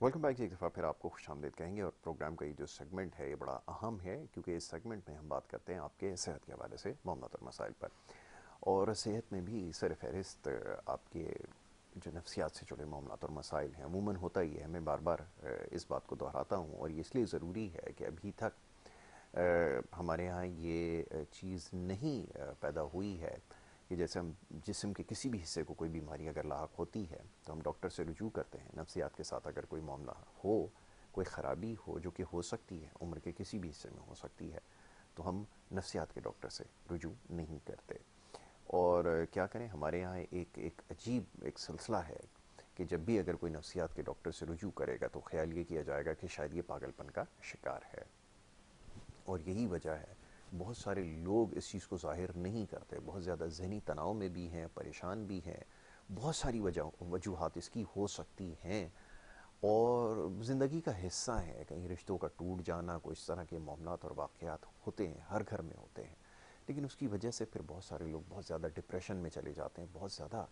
Welcome back जी। एक दफ़ा फिर आपको खुशामदीद कहेंगे और प्रोग्राम का ये जो सेगमेंट है ये बड़ा अहम है क्योंकि इस सेगमेंट में हम बात करते हैं आपके सेहत के हवाले से मामलात और मसाइल पर। और सेहत में भी सर फहरिस्त आपके जो नफ्सियात से जुड़े मामलात और मसाइल हैं अमूमन होता ही है। मैं बार बार इस बात को दोहराता हूँ और ये इसलिए ज़रूरी है कि अभी तक हमारे यहाँ ये चीज़ नहीं पैदा हुई है कि जैसे हम जिस्म के किसी भी हिस्से को कोई बीमारी अगर लाक होती है तो हम डॉक्टर से रुजू करते हैं। नफ्सियात के साथ अगर कोई मामला हो, कोई ख़राबी हो जो कि हो सकती है, उम्र के किसी भी हिस्से में हो सकती है, तो हम नफ्सियात के डॉक्टर से रुजू नहीं करते। और क्या करें, हमारे यहाँ एक एक अजीब एक सिलसिला है कि जब भी अगर कोई नफ्सियात के डॉक्टर से रुजू करेगा तो ख्याल ये किया जाएगा कि शायद ये पागलपन का शिकार है। और यही वजह है बहुत सारे लोग इस चीज़ को ज़ाहिर नहीं करते, बहुत ज़्यादा जहनी तनाव में भी हैं, परेशान भी हैं। बहुत सारी वजूहात इसकी हो सकती हैं और ज़िंदगी का हिस्सा है। कहीं रिश्तों का टूट जाना, कोई इस तरह के मामलात और वाक़यात होते हैं, हर घर में होते हैं। लेकिन उसकी वजह से फिर बहुत सारे लोग बहुत ज़्यादा डिप्रेशन में चले जाते हैं, बहुत ज़्यादा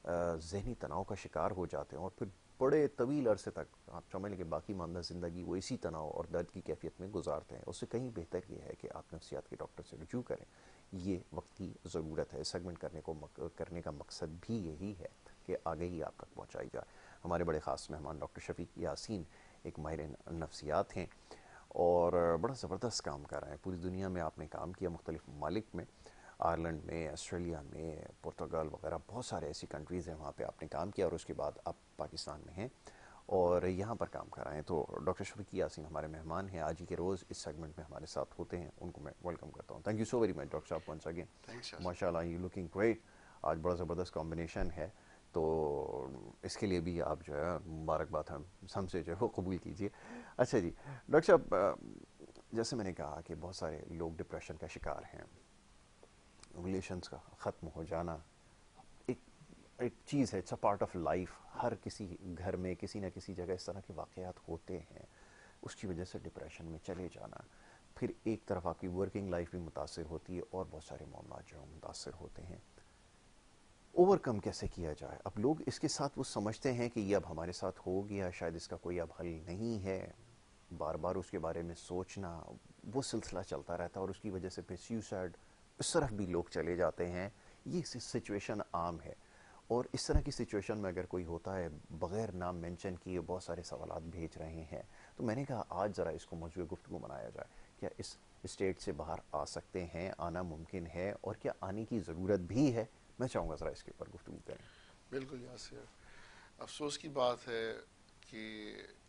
ज़हनी तनाव का शिकार हो जाते हैं और फिर बड़े तवील अरसे तक आप समझ लें कि बाकी मामला ज़िंदगी वो इसी तनाव और दर्द की कैफियत में गुजारते हैं। उससे कहीं बेहतर ये है कि आप नफ्सियात के डॉक्टर से रुजू करें। ये वक्त की ज़रूरत है। सेगमेंट करने का मकसद भी यही है कि आगे ही आप तक पहुँचाई जाए। हमारे बड़े ख़ास मेहमान डॉक्टर शफीक यासीन एक माहिर नफ्सियात हैं और बड़ा ज़बरदस्त काम कर रहे हैं। पूरी दुनिया में आपने काम किया, मुख्तलिफ़ ममालिक में, आयरलैंड में, ऑस्ट्रेलिया में, पुर्तगाल वगैरह बहुत सारे ऐसी कंट्रीज़ हैं वहाँ पे आपने काम किया और उसके बाद आप पाकिस्तान में हैं और यहाँ पर काम कर रहे हैं। तो डॉक्टर शफीक यासीन हमारे मेहमान हैं, आज ही के रोज़ इस सेगमेंट में हमारे साथ होते हैं। उनको मैं वेलकम करता हूँ। Thank you so very much doctor साहब वंस अगेन। थैंक्स यासिर। माशाल्लाह यू लुकिंग ग्रेट। आज बड़ा ज़बरदस्त कॉम्बिनेशन है, तो इसके लिए भी आप जो है मुबारकबाद हमसे जो है वो कबूल कीजिए। अच्छा जी डॉक्टर साहब, जैसे मैंने कहा कि बहुत सारे लोग डिप्रेशन का शिकार हैं, रिलेशंस का ख़त्म हो जाना एक एक चीज़ है, it's a part of life. हर किसी घर में किसी न किसी जगह इस तरह के वाक़यात होते हैं। उसकी वजह से डिप्रेशन में चले जाना, फिर एक तरफ आपकी वर्किंग लाइफ भी मुतासर होती है और बहुत सारे मामला जो हैं मुतासर होते हैं। ओवरकम कैसे किया जाए? अब लोग इसके साथ वो समझते हैं कि ये अब हमारे साथ हो गया, शायद इसका कोई अब हल नहीं है। बार बार उसके बारे में सोचना, वो सिलसिला चलता रहता है और उसकी वजह से फिर सुसाइड इस तरफ भी लोग चले जाते हैं। ये सिचुएशन आम है और इस तरह की सिचुएशन में अगर कोई होता है, बग़ैर नाम मेंशन किए बहुत सारे सवालात भेज रहे हैं, तो मैंने कहा आज ज़रा इसको मौजूद गुफ्तगू बनाया जाए। क्या इस स्टेट से बाहर आ सकते हैं, आना मुमकिन है और क्या आने की ज़रूरत भी है? मैं चाहूँगा ज़रा इसके ऊपर गुफ्तगू करें। बिल्कुल यासिर, अफसोस की बात है कि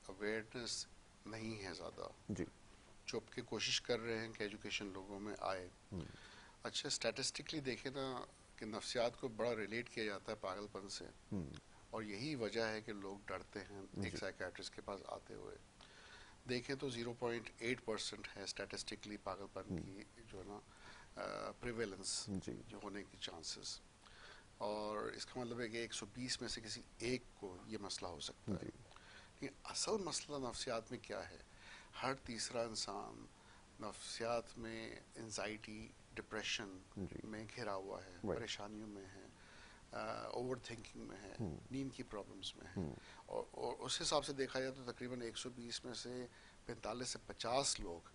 अवेयरनेस नहीं है ज़्यादा। जी। जो अब की कोशिश कर रहे हैं कि एजुकेशन लोगों में आए। अच्छा, स्टैटिस्टिकली देखें ना कि नफ्सियात को बड़ा रिलेट किया जाता है पागलपन से, और यही वजह है कि लोग डरते हैं एक जी। साइकेट्रिस्ट के पास आते हुए। देखें तो 0.8% है स्टैटिस्टिकली पागलपन की जो है ना प्रिवेलेंस, जी। जो होने की चांसेस। और इसका मतलब है कि 120 में से किसी एक को ये मसला हो सकता है। जी। लेकिन असल मसला नफ्सियात में क्या है? हर तीसरा इंसान नफ्सियात में एंजाइटी, डिप्रेशन जी। में घिरा हुआ है, राइट। परेशानियों में है, ओवर थिंकिंग में है, नींद की प्रॉब्लम्स में है। और उस हिसाब से देखा जाए तो तकरीबन 120 में से 45 से 50 लोग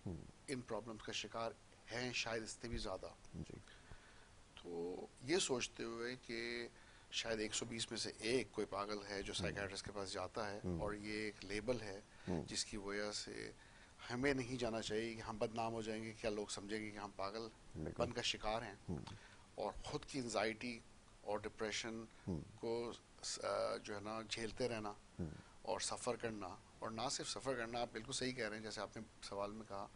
इन प्रॉब्लम्स का शिकार हैं, शायद इससे भी ज़्यादा। जी। तो ये सोचते हुए कि शायद 120 में से एक कोई पागल है जो साइकियाट्रिस्ट के पास जाता है, और ये एक लेबल है जिसकी वजह से हमें नहीं जाना चाहिए कि हम बदनाम हो जाएंगे, क्या लोग समझेंगे कि हम बिल्कुल। पागलपन का शिकार हैं। और ख़ुद की एंजाइटी और डिप्रेशन को जो है ना झेलते रहना और सफ़र करना। और ना सिर्फ सफ़र करना, आप बिल्कुल सही कह रहे हैं, जैसे आपने सवाल में कहा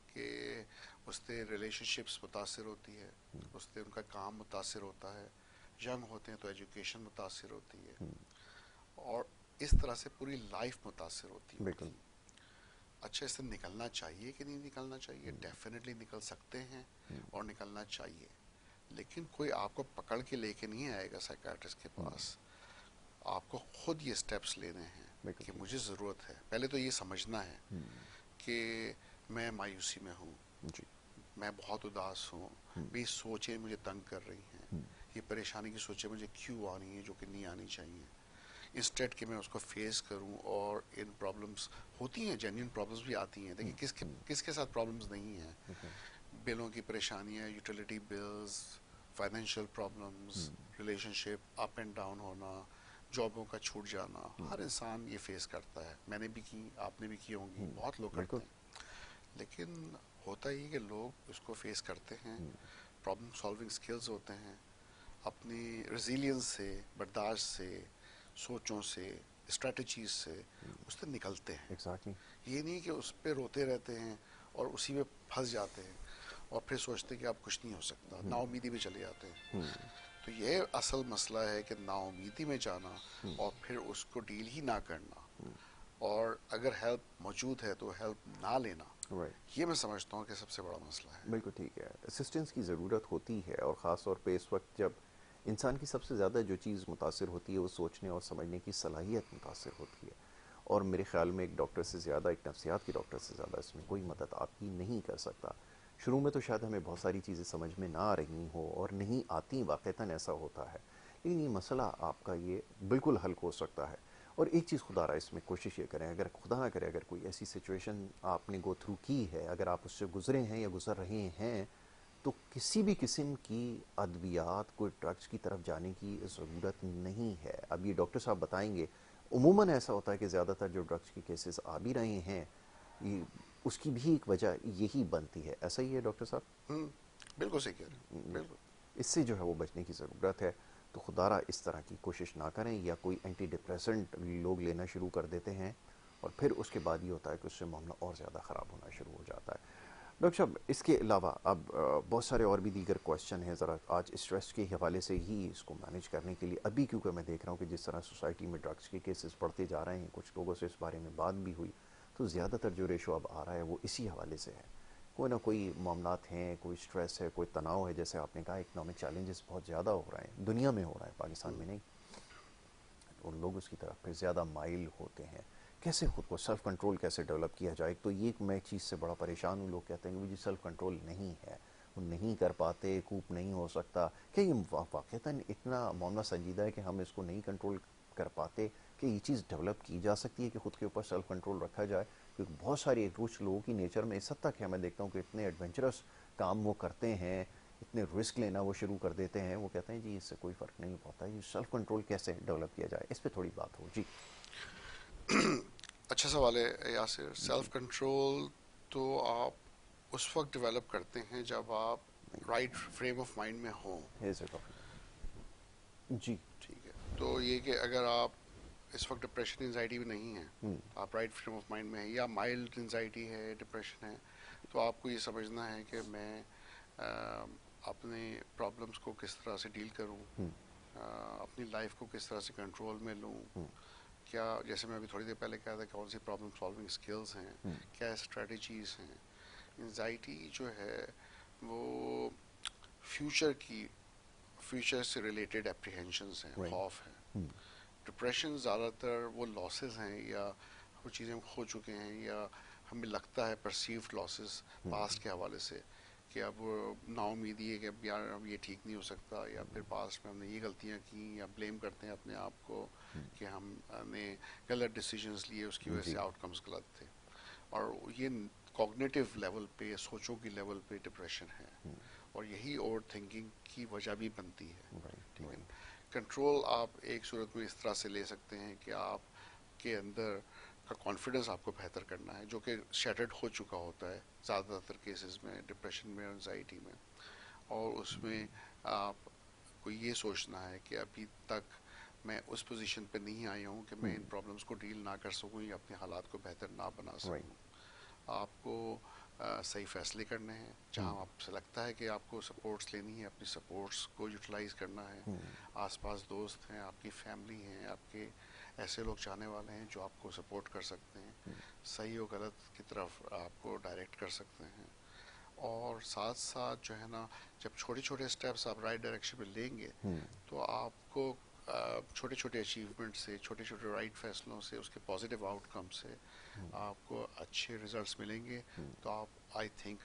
कि उससे रिलेशनशिप्स मुतासर होती है, उससे उनका काम मुतासर होता है, यंग होते हैं तो एजुकेशन मुतासर होती है, और इस तरह से पूरी लाइफ मुतासर होती है बिल्कुल। उनकी। अच्छा, इससे निकलना चाहिए कि नहीं निकलना चाहिए? डेफिनेटली निकल सकते हैं और निकलना चाहिए। लेकिन कोई आपको पकड़ के लेके नहीं आएगा साइकाट्रिस्ट के पास। आपको खुद ये स्टेप्स लेने हैं बिल्कुल कि ठीक। मुझे ज़रूरत है। पहले तो ये समझना है कि मैं मायूसी में हूँ, जी। मैं बहुत उदास हूँ, मेरी सोचें मुझे तंग कर रही हैं, ये परेशानी की सोचें मुझे क्यों आ रही हैं जो कि नहीं आनी चाहिए। इंस्टेड कि मैं उसको फेस करूं और इन प्रॉब्लम्स होती हैं, जेन्युइन प्रॉब्लम्स भी आती हैं, देखिए किसके साथ प्रॉब्लम्स नहीं हैं। बिलों की परेशानियां, utility bills, financial problems, relationship up and down होना, जॉबों का छूट जाना, हर इंसान ये फेस करता है। मैंने भी की, आपने भी की होंगी, बहुत लोग बिल्कुल। करते हैं। लेकिन होता ही कि लोग इसको फेस करते हैं, प्रॉब्लम सॉल्विंग स्किल्स होते हैं, अपनी रेजिलियंस से, बर्दाश्त से, सोचों से, स्ट्रेटजीज से उससे निकलते हैं। एग्जैक्टली। ये नहीं कि उस पर रोते रहते हैं और उसी में फंस जाते हैं और फिर सोचते हैं कि अब कुछ नहीं हो सकता, नाउमीदी में चले जाते हैं। तो ये असल मसला है कि नाउमीदी में जाना और फिर उसको डील ही ना करना, और अगर हेल्प मौजूद है तो हेल्प ना लेना, राइट। ये मैं समझता हूँ कि सबसे बड़ा मसला है। बिल्कुल ठीक है, असिस्टेंस की ज़रूरत होती है, और ख़ास तौर पे इस वक्त जब इंसान की सबसे ज़्यादा जो चीज़ मुतासिर होती है वो सोचने और समझने की सलाहियत मुतासिर होती है। और मेरे ख़्याल में एक डॉक्टर से ज़्यादा, एक नफ्सियात के डॉक्टर से ज़्यादा इसमें कोई मदद आपकी नहीं कर सकता। शुरू में तो शायद हमें बहुत सारी चीज़ें समझ में ना आ रही हो और नहीं आती, वाक़तन ऐसा होता है, लेकिन ये मसला आपका ये बिल्कुल हल हो सकता है। और एक चीज़ खुदा रहा इसमें कोशिश ये करें, अगर खुदा ना करे अगर कोई ऐसी सिचुएशन आपने गो थ्रू की है, अगर आप उससे गुजरे हैं या गुजर रहे हैं, तो किसी भी किस्म की अद्वियात, कोई ड्रग्स की तरफ जाने की ज़रूरत नहीं है। अब ये डॉक्टर साहब बताएंगे, उमूमन ऐसा होता है कि ज़्यादातर जो ड्रग्स के केसेस आ भी रहे हैं, ये उसकी भी एक वजह यही बनती है। ऐसा ही है डॉक्टर साहब? बिल्कुल सही कह रहे हैं, बिल्कुल। इससे जो है वो बचने की ज़रूरत है। तो खुदारा इस तरह की कोशिश ना करें, या कोई एंटी डिप्रेसेंट लोग लेना शुरू कर देते हैं और फिर उसके बाद ये होता है कि उससे मामला और ज़्यादा ख़राब होना शुरू हो जाता है। डॉक्टर साहब, इसके अलावा अब बहुत सारे और भी दीगर क्वेश्चन हैं, ज़रा आज स्ट्रेस के हवाले से ही इसको मैनेज करने के लिए, अभी क्योंकि मैं देख रहा हूँ कि जिस तरह सोसाइटी में ड्रग्स के केसेस बढ़ते जा रहे हैं, कुछ लोगों से इस बारे में बात भी हुई, तो ज़्यादातर जो रेशो अब आ रहा है वो इसी हवाले से है। कोई ना कोई मामलात हैं, कोई स्ट्रेस है, कोई तनाव है, जैसे आपने कहा इकनॉमिक चैलेंजेस बहुत ज़्यादा हो रहे हैं, दुनिया में हो रहा है, पाकिस्तान में नहीं, और लोग उसकी तरफ फिर ज़्यादा माइल होते हैं। कैसे खुद को सेल्फ कंट्रोल कैसे डेवलप किया जाए? तो ये मैं एक चीज़ से बड़ा परेशान हूँ, लोग कहते हैं कि मुझे सेल्फ कंट्रोल नहीं है, वो नहीं कर पाते, कूप नहीं हो सकता। क्या ये वाक़तन इतना मामला संजीदा है कि हम इसको नहीं कंट्रोल कर पाते, कि ये चीज़ डेवलप की जा सकती है कि खुद के ऊपर सेल्फ कंट्रोल रखा जाए? क्योंकि बहुत सारी कुछ लोगों की नेचर में इस हद तक है, मैं देखता हूँ कि इतने एडवेंचरस काम वो करते हैं, इतने रिस्क लेना वो शुरू कर देते हैं, वो कहते हैं जी इससे कोई फ़र्क नहीं पड़ता, ये सेल्फ कंट्रोल कैसे डेवलप किया जाए, इस पर थोड़ी बात हो जी। अच्छा सवाल है यासिर। जी। सेल्फ कंट्रोल तो आप उस वक्त डेवलप करते हैं जब आप राइट फ्रेम ऑफ माइंड में हों। हेज़ इट जी। ठीक है, तो ये कि अगर आप इस वक्त डिप्रेशन एंजाइटी भी नहीं है, आप राइट फ्रेम ऑफ माइंड में हैं, या माइल्ड एंजाइटी है, डिप्रेशन है, तो आपको ये समझना है कि मैं अपने प्रॉब्लम्स को किस तरह से डील करूं, अपनी लाइफ को किस तरह से कंट्रोल में लूं, क्या, जैसे मैं अभी थोड़ी देर पहले कहा था, कौन सी प्रॉब्लम सॉल्विंग स्किल्स हैं, क्या स्ट्रेटजीज हैं। एंजाइटी जो है वो फ्यूचर की, फ्यूचर से रिलेटेड एप्रीहेंशंस हैं, राइट। खौफ है। डिप्रेशन ज़्यादातर वो लॉसेस हैं या वो चीज़ें हम खो चुके हैं, या हमें लगता है परसीव्ड लॉसेस पास्ट के हवाले से कि अब नाउमीदी है कि अब यार अब ये ठीक नहीं हो सकता, या फिर पास्ट में हमने ये गलतियाँ की, या ब्लेम करते हैं अपने आप को कि हमने गलत डिसीजंस लिए, उसकी वजह से जी। आउटकम्स गलत थे। और ये कॉग्निटिव लेवल पे, सोचों की लेवल पे डिप्रेशन है, और यही ओवर थिंकिंग की वजह भी बनती है। राइट। ठीक है, राइट। कंट्रोल आप एक सूरत में इस तरह से ले सकते हैं कि आप के अंदर का कॉन्फिडेंस आपको बेहतर करना है, जो कि शैटर्ड हो चुका होता है ज़्यादातर केसेस में, डिप्रेशन में और एंजाइटी में। और उसमें आपको ये सोचना है कि अभी तक मैं उस पोजीशन पे नहीं आया हूँ कि मैं इन प्रॉब्लम्स को डील ना कर सकूँ या अपने हालात को बेहतर ना बना राइट। सकूँ। आपको सही फैसले करने हैं, जहां आपसे लगता है कि आपको सपोर्ट्स लेनी है, अपनी सपोर्ट्स को यूटिलाइज करना है। आसपास दोस्त हैं, आपकी फैमिली हैं, आपके ऐसे लोग चाहने वाले हैं जो आपको सपोर्ट कर सकते हैं, सही और गलत की तरफ आपको डायरेक्ट कर सकते हैं। और साथ साथ जो है ना, जब छोटे छोटे स्टेप्स आप राइट डायरेक्शन में लेंगे, तो आपको छोटे छोटे अचीवमेंट से, छोटे छोटे राइट फैसलों से, उसके पॉजिटिव आउटकम से आपको अच्छे रिजल्ट्स मिलेंगे। तो आप, आई थिंक,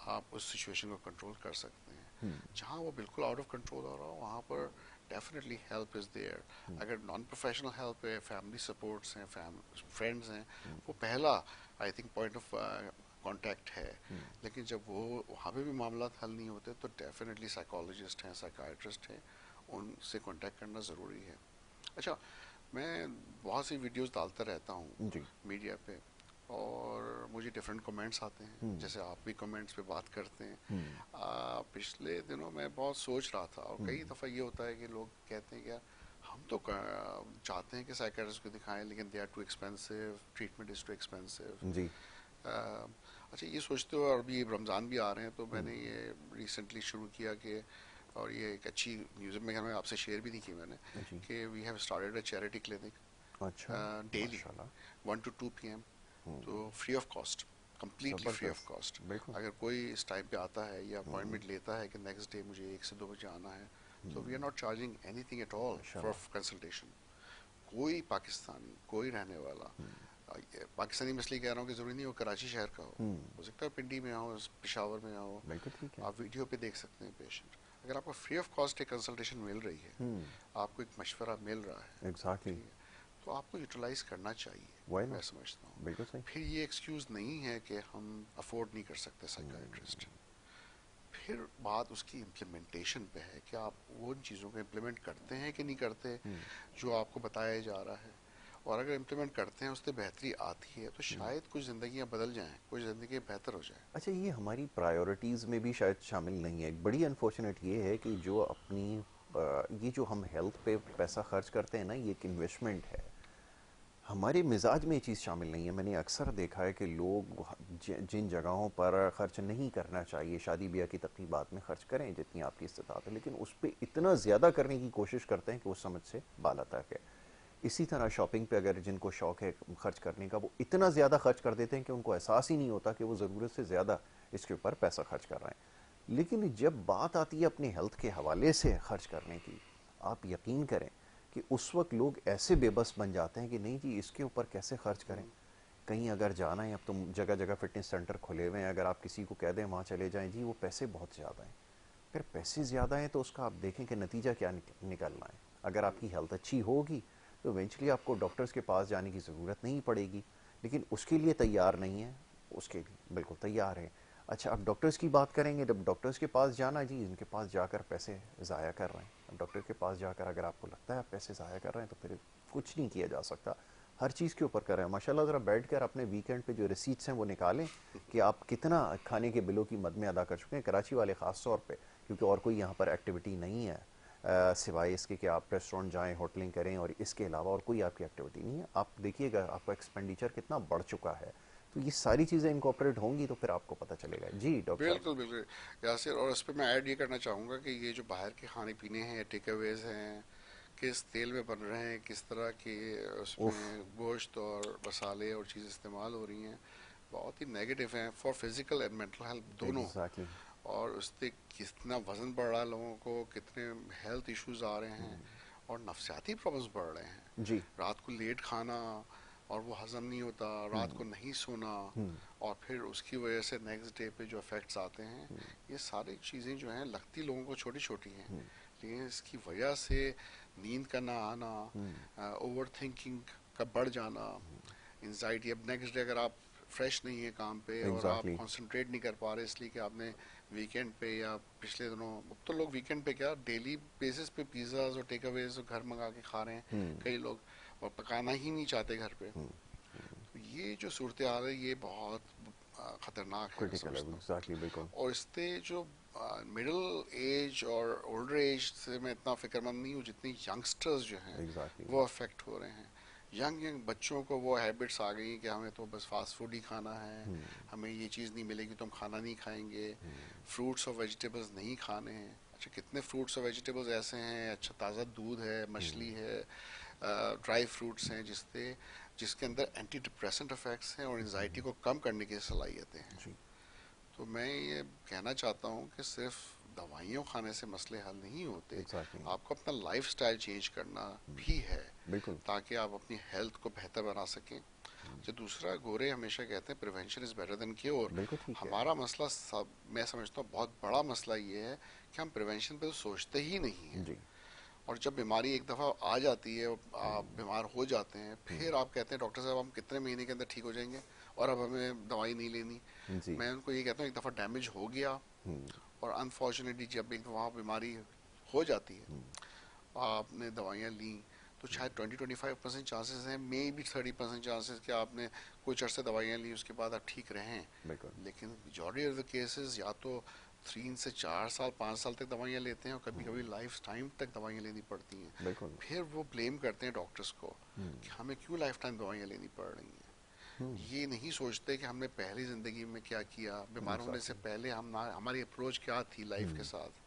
आप उस सिचुएशन को कंट्रोल कर सकते हैं। जहाँ वो बिल्कुल आउट ऑफ कंट्रोल हो रहा हो वहाँ पर डेफिनेटली हेल्प इज़ देयर। अगर नॉन प्रोफेशनल हेल्प है, फैमिली सपोर्ट्स हैं, फ्रेंड्स हैं, वो पहला I think point of contact है। लेकिन जब वो वहाँ पे भी मामला हल नहीं होते तो डेफिनेटली साइकोलॉजिस्ट हैं, साइकाइट्रिस्ट हैं, उनसे कांटेक्ट करना ज़रूरी है। अच्छा, मैं बहुत सी वीडियोस डालता रहता हूँ जी। मीडिया पे, और मुझे डिफरेंट कमेंट्स आते हैं, जैसे आप भी कमेंट्स पे बात करते हैं। पिछले दिनों मैं बहुत सोच रहा था, और कई दफ़ा ये होता है कि लोग कहते हैं क्या, हम तो चाहते हैं कि साइकियाट्रिस्ट को दिखाएं लेकिन they are too expensive, treatment is too expensive. जी। अच्छा, ये सोचते हो, और अभी रमज़ान भी आ रहे हैं, तो मैंने ये रिसेंटली शुरू किया कि, और ये एक अच्छी न्यूज़ में आपसे शेयर भी नहीं की मैंने, जी। कि we have started a charity clinic अच्छा। डेली माशाल्लाह। 1 to 2 PM, तो free of cost, completely free of ज़बरदस्त। कॉस्ट। बिल्कुल। अगर कोई इस टाइम पे आता है या अपॉइंटमेंट लेता है कि नेक्स्ट डे मुझे 1 से 2 बजे आना है, तो we are not charging anything at all for माशाल्लाह। कंसल्टेशन। कोई पाकिस्तानी, कोई रहने वाला, पाकिस्तानी में इसलिए कह रहा हूँ कि ज़रूरी नहीं हो कराची शहर का हो सकता है पिंडी में हो, पेशावर में हो, बिल्कुल ठीक है। आप वीडियो पे देख सकते हैं पेशेंट। अगर आपको फ्री ऑफ कॉस्ट एक कंसल्टेशन मिल रही है, आपको एक मशवरा मिल रहा है, एग्जैक्टली। ठीक है, तो आपको यूटिलाइज करना चाहिए, व्हाई मैं नॉट। समझता हूँ। बिल्कुल सही। फिर ये एक्सक्यूज़ नहीं है कि हम अफोर्ड नहीं कर सकते साइकाइट्रिस्ट। फिर बात उसकी इम्प्लीमेंटेशन पे है कि आप वो उन चीज़ों को इम्प्लीमेंट करते हैं कि नहीं करते जो आपको बताया जा रहा है। और अगर इम्प्लीमेंट करते हैं, उससे बेहतरी आती है, तो शायद कुछ ज़िंदगियाँ बदल जाएं, कुछ ज़िंदगी बेहतर हो जाए। अच्छा, ये हमारी प्रायोरिटीज़ में भी शायद शामिल नहीं है। एक बड़ी अनफॉर्चुनेट ये है कि जो अपनी ये जो हम हेल्थ पे पैसा खर्च करते हैं ना, ये एक इन्वेस्टमेंट है। हमारे मिजाज में ये चीज़ शामिल नहीं है। मैंने अक्सर देखा है कि लोग जिन जगहों पर खर्च नहीं करना चाहिए, शादी ब्याह की तकरीबात में खर्च करें जितनी आपकी इस्तात है, लेकिन उस पर इतना ज़्यादा करने की कोशिश करते हैं कि वो समझ से बाला तक है। इसी तरह शॉपिंग पे अगर जिनको शौक है खर्च करने का, वो इतना ज़्यादा खर्च कर देते हैं कि उनको एहसास ही नहीं होता कि वो ज़रूरत से ज़्यादा इसके ऊपर पैसा खर्च कर रहे हैं। लेकिन जब बात आती है अपनी हेल्थ के हवाले से खर्च करने की, आप यकीन करें कि उस वक्त लोग ऐसे बेबस बन जाते हैं कि नहीं जी, इसके ऊपर कैसे खर्च करें। कहीं अगर जाना है, अब तो जगह जगह फिटनेस सेंटर खुले हुए हैं, अगर आप किसी को कह दें वहाँ चले जाएं, जी वो पैसे बहुत ज़्यादा हैं। फिर पैसे ज़्यादा हैं तो उसका आप देखें कि नतीजा क्या निकलना है। अगर आपकी हेल्थ अच्छी होगी तो इवेंचुअली आपको डॉक्टर्स के पास जाने की ज़रूरत नहीं पड़ेगी। लेकिन उसके लिए तैयार नहीं है, उसके लिए बिल्कुल तैयार है। अच्छा, अब डॉक्टर्स की बात करेंगे। जब डॉक्टर्स के पास जाना, जी इनके पास जाकर पैसे ज़ाया कर रहे हैं। अब डॉक्टर के पास जाकर अगर आपको लगता है आप पैसे ज़ाया कर रहे हैं, तो फिर कुछ नहीं किया जा सकता। हर चीज़ के ऊपर कर रहे हैं। माशाल्लाह, ज़रा बैठ कर अपने वीकेंड पे जो रिसीट्स हैं वो निकालें कि आप कितना खाने के बिलों की मद में अदा कर चुके हैं, कराची वाले ख़ास तौर पे, क्योंकि और कोई यहाँ पर एक्टिविटी नहीं है सिवाय इसके कि आप रेस्टोरेंट जाएं, होटलिंग करें, और इसके अलावा और कोई आपकी एक्टिविटी नहीं है। आप देखिएगा आपका एक्सपेंडिचर कितना बढ़ चुका है। तो ये सारी चीज़ें इनकॉर्पोरेट होंगी तो फिर आपको पता चलेगा। जी डॉक्टर साहब। बिल्कुल बिल्कुल यासिर, और इस पर मैं ऐड ये करना चाहूँगा कि ये जो बाहर के खाने पीने हैं, टेक अवेज हैं, किस तेल में बन रहे हैं, किस तरह के उफ। उसमें गोश्त और मसाले और चीज़ इस्तेमाल हो रही हैं, बहुत ही नेगेटिव हैं for physical and mental health दोनों। एग्जैक्टली। और उससे कितना वज़न बढ़ रहा है लोगों को, कितने हेल्थ इश्यूज आ रहे हैं, और नफसियाती प्रॉब्लम्स बढ़ रहे हैं। जी। रात को लेट खाना, और वो हजम नहीं होता, रात को नहीं सोना, और फिर उसकी वजह से नेक्स्ट डे पे जो इफ़ेक्ट्स आते हैं, ये सारी चीज़ें जो हैं लगती लोगों को छोटी छोटी हैं, लेकिन इसकी वजह से नींद का ना आना, ओवर थिंकिंग का बढ़ जाना, एंजाइटी। अब नेक्स्ट डे अगर आप फ्रेश नहीं है काम पे, और आप एग्जैक्टली। कंसंट्रेट नहीं कर पा रहे इसलिए कि आपने वीकेंड पे या पिछले दिनों, अब तो लोग वीकेंड पे क्या डेली बेसिस पे पिज़्ज़ाज और टेक अवेज घर मंगा के खा रहे हैं कई लोग, और पकाना ही नहीं चाहते घर पे। तो ये जो सूरत हाल है, ये बहुत ख़तरनाक है, मैं क्रिटिकल है। समझता हूँ। एग्जैक्टली। बिल्कुल। और इससे जो मिडिल एज और ओल्डर एज से मैं इतना फिक्रमंद नहीं हूँ जितनी यंगस्टर्स जो हैं एग्जैक्टली। वो अफेक्ट हो रहे हैं। यंग यंग बच्चों को वो हैबिट्स आ गई कि हमें तो बस फास्ट फूड ही खाना है, हमें ये चीज़ नहीं मिलेगी तो हम खाना नहीं खाएंगे, फ्रूट्स और वेजिटेबल्स नहीं खाने हैं। अच्छा, कितने फ्रूट्स और वेजिटेबल्स ऐसे हैं, अच्छा ताज़ा दूध है, मछली है, ड्राई फ्रूट्स हैं जिसके अंदर एंटी डिप्रेसेंट इफेक्ट्स हैं और एंजाइटी को कम करने की सलाहियतें हैं। जी। तो मैं ये कहना चाहता हूँ कि सिर्फ दवाइयों खाने से मसले हल नहीं होते, एग्जैक्टली। आपको अपना लाइफस्टाइल चेंज करना भी है, बिल्कुल। ताकि आप अपनी हेल्थ को बेहतर बना सकें। जो दूसरा, गोरे हमेशा कहते हैं prevention is better than cure. बिल्कुल ठीक है। हमारा मसला सब, मैं समझता हूँ बहुत बड़ा मसला ये है कि हम प्रिवेंशन पे तो सोचते ही नहीं है। जी। और जब बीमारी एक दफ़ा आ जाती है, आप बीमार हो जाते हैं, फिर आप कहते हैं डॉक्टर साहब हम कितने महीने के अंदर ठीक हो जाएंगे और अब हमें दवाई नहीं लेनी। जी। मैं उनको ये कहता हूँ एक दफ़ा डैमेज हो गया, और अनफॉर्चुनेटली जब एक वहाँ बीमारी हो जाती है, आपने दवाइयाँ ली, तो शायद 20-25% चांसेस हैं, मे बी 30% चांसेस कि आपने कुछ अर्से दवाइयाँ ली उसके बाद आप ठीक रहें। बिल्कुल। लेकिन मेजॉरिटी ऑफ द केसेस या तो 3 से 4 साल 5 साल तक दवाइयाँ लेते हैं, और कभी कभी लाइफ टाइम तक दवाइयाँ लेनी पड़ती हैं। बिल्कुल। फिर वो ब्लेम करते हैं डॉक्टर्स को कि हमें क्यों लाइफ टाइम दवाइयाँ लेनी पड़ रही हैं। ये नहीं सोचते कि हमने पहली ज़िंदगी में क्या किया, बीमार होने से एग्जैक्टली। पहले हम हमारी अप्रोच क्या थी लाइफ के साथ।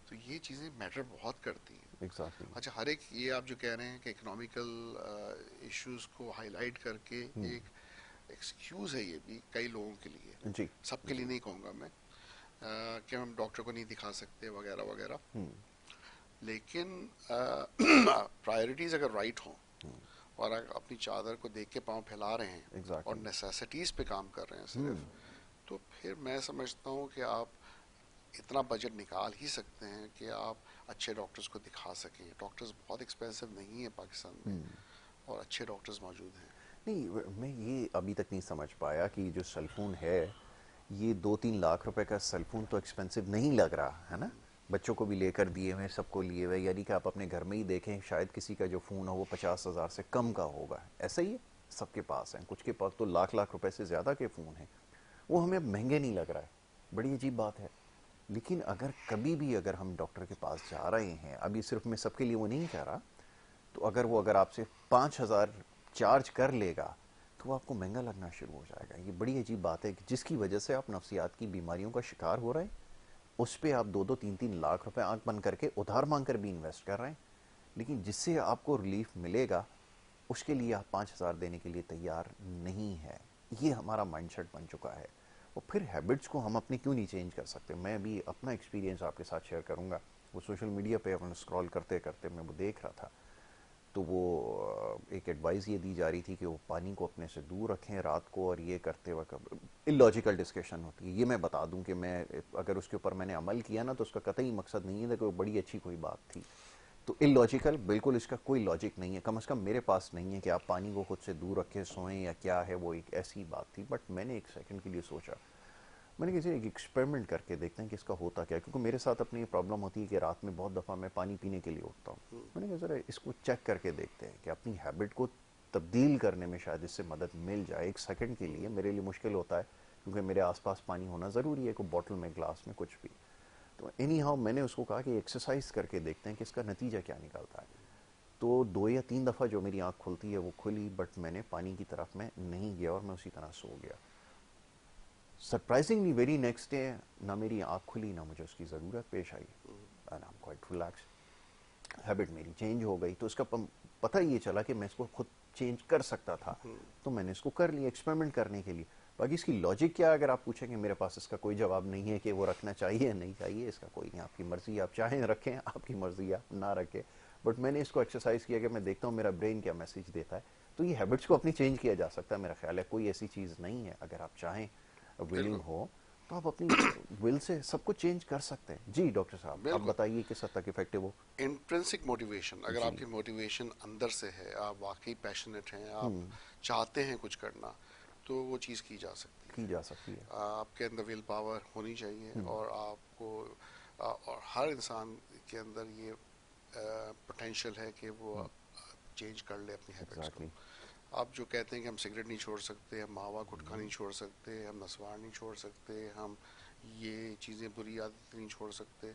तो ये चीज़ें मैटर बहुत करती हैं। एग्जैक्टली। अच्छा, हर एक ये आप जो कह रहे हैं कि इकोनॉमिकल इश्यूज को हाईलाइट करके एक एक्सक्यूज़ है ये भी कई लोगों के लिए, जी। सबके लिए जी। नहीं कहूँगा मैं, कि हम डॉक्टर को नहीं दिखा सकते वगैरह वगैरह। लेकिन प्रायोरिटीज़ अगर राइट हों, और अगर अपनी चादर को देख के पाँव फैला रहे हैं और एग्जैक्टली। नेसेसिटीज़ पे काम कर रहे हैं सिर्फ, तो फिर मैं समझता हूँ कि आप इतना बजट निकाल ही सकते हैं कि आप अच्छे डॉक्टर्स को दिखा सकें। डॉक्टर्स बहुत एक्सपेंसिव नहीं है पाकिस्तान में, और अच्छे डॉक्टर्स मौजूद हैं। नहीं, मैं ये अभी तक नहीं समझ पाया कि जो सेलफोन है, ये 2-3 लाख रुपए का सेलफोन तो एक्सपेंसिव नहीं लग रहा है ना। बच्चों को भी लेकर दिए हुए, सबको लिए हुए, यानी कि आप अपने घर में ही देखें, शायद किसी का जो फ़ोन हो वो 50,000 से कम का होगा, ऐसा ही है। सबके पास हैं, कुछ के पास तो लाख लाख रुपए से ज़्यादा के फ़ोन हैं। वो हमें महंगे नहीं लग रहा है, बड़ी अजीब बात है। लेकिन अगर कभी भी अगर हम डॉक्टर के पास जा रहे हैं, अभी सिर्फ मैं सबके लिए वो नहीं कह रहा, तो अगर आपसे 5,000 चार्ज कर लेगा, तो वो आपको महंगा लगना शुरू हो जाएगा। ये बड़ी अजीब बात है कि जिसकी वजह से आप नफ्सियात की बीमारियों का शिकार हो रहे हैं, उस पर आप 2-2, 3-3 लाख रुपए आंख बंद करके उधार मांग कर भी इन्वेस्ट कर रहे हैं। लेकिन जिससे आपको रिलीफ मिलेगा, उसके लिए आप 5,000 देने के लिए तैयार नहीं है। ये हमारा माइंडसेट बन चुका है। और फिर हैबिट्स को हम अपनी क्यों नहीं चेंज कर सकते। मैं भी अपना एक्सपीरियंस आपके साथ शेयर करूंगा। वो सोशल मीडिया पे अपन स्क्रॉल करते करते मैं वो देख रहा था, तो वो एक एडवाइस ये दी जा रही थी कि वो पानी को अपने से दूर रखें रात को, और ये करते वक्त इलॉजिकल डिस्कशन होती है। ये मैं बता दूं कि मैं अगर उसके ऊपर मैंने अमल किया ना, तो उसका कतई मकसद नहीं है कि वो बड़ी अच्छी कोई बात थी। तो इलॉजिकल, बिल्कुल इसका कोई लॉजिक नहीं है, कम से कम मेरे पास नहीं है कि आप पानी को खुद से दूर रखें सोएं या क्या है। वो एक ऐसी बात थी, बट मैंने एक सेकंड के लिए सोचा, मैंने किसी एक एक्सपेरिमेंट करके देखते हैं कि इसका होता क्या है। क्योंकि मेरे साथ अपनी ये प्रॉब्लम होती है कि रात में बहुत दफ़ा मैं पानी पीने के लिए उठता हूँ। मैंने कहा ज़रा इसको चेक करके देखते हैं कि अपनी हैबिट को तब्दील करने में शायद इससे मदद मिल जाए। एक सेकंड के लिए मेरे लिए मुश्किल होता है, क्योंकि मेरे आसपास पानी होना ज़रूरी है, कोई बॉटल में, ग्लास में, कुछ भी। तो एनी हाउ मैंने उसको कहा कि एक्सरसाइज करके देखते हैं कि इसका नतीजा क्या निकलता है। तो 2 या 3 दफ़ा जो मेरी आँख खुलती है वो खुली, बट मैंने पानी की तरफ में नहीं गया और मैं उसी तरह सो गया। सरप्राइजिंगली वेरी नेक्स्ट डे ना मेरी आँख खुली, ना मुझे उसकी ज़रूरत पेश आई, and I am quite relax. Habit मेरी चेंज हो गई। तो इसका पता ये चला कि मैं इसको खुद चेंज कर सकता था, तो मैंने इसको कर लिया एक्सपेरिमेंट करने के लिए। बाकी इसकी लॉजिक क्या है, अगर आप पूछेंगे, मेरे पास इसका कोई जवाब नहीं है कि वो रखना चाहिए नहीं चाहिए। इसका कोई नहीं, आपकी मर्ज़ी, आप चाहें रखें, आपकी मर्ज़ी आप ना रखें। बट मैंने इसको एक्सरसाइज किया कि मैं देखता हूँ मेरा ब्रेन क्या मैसेज देता है। तो ये हैबिट्स को अपनी चेंज किया जा सकता है, मेरा ख्याल है। कोई ऐसी चीज़ नहीं है, अगर आप चाहें, विलिंग बिल्कुल हो, तो आप अपनी विल से सब कुछ चेंज कर सकते हैं। जी डॉक्टर साहब, आप बिल्कुल। बताइए किस हद तक इफेक्टिव हो। इंट्रिंसिक मोटिवेशन, अगर जी। आपकी मोटिवेशन अंदर से है, आप वाकई पैशनेट हैं, आप चाहते हैं कुछ करना, तो वो चीज़ की जा सकती की है। जा सकती है। आपके अंदर विल पावर होनी चाहिए, और आपको और हर इंसान के अंदर ये पोटेंशियल है कि वो चेंज कर ले अपनी हैबिट्स को। एग्जैक्टली। आप जो कहते हैं कि हम सिगरेट नहीं छोड़ सकते, हम मावा गुटखा नहीं छोड़ सकते, हम नस्वार नहीं छोड़ सकते, हम ये चीज़ें बुरी आदतें नहीं छोड़ सकते,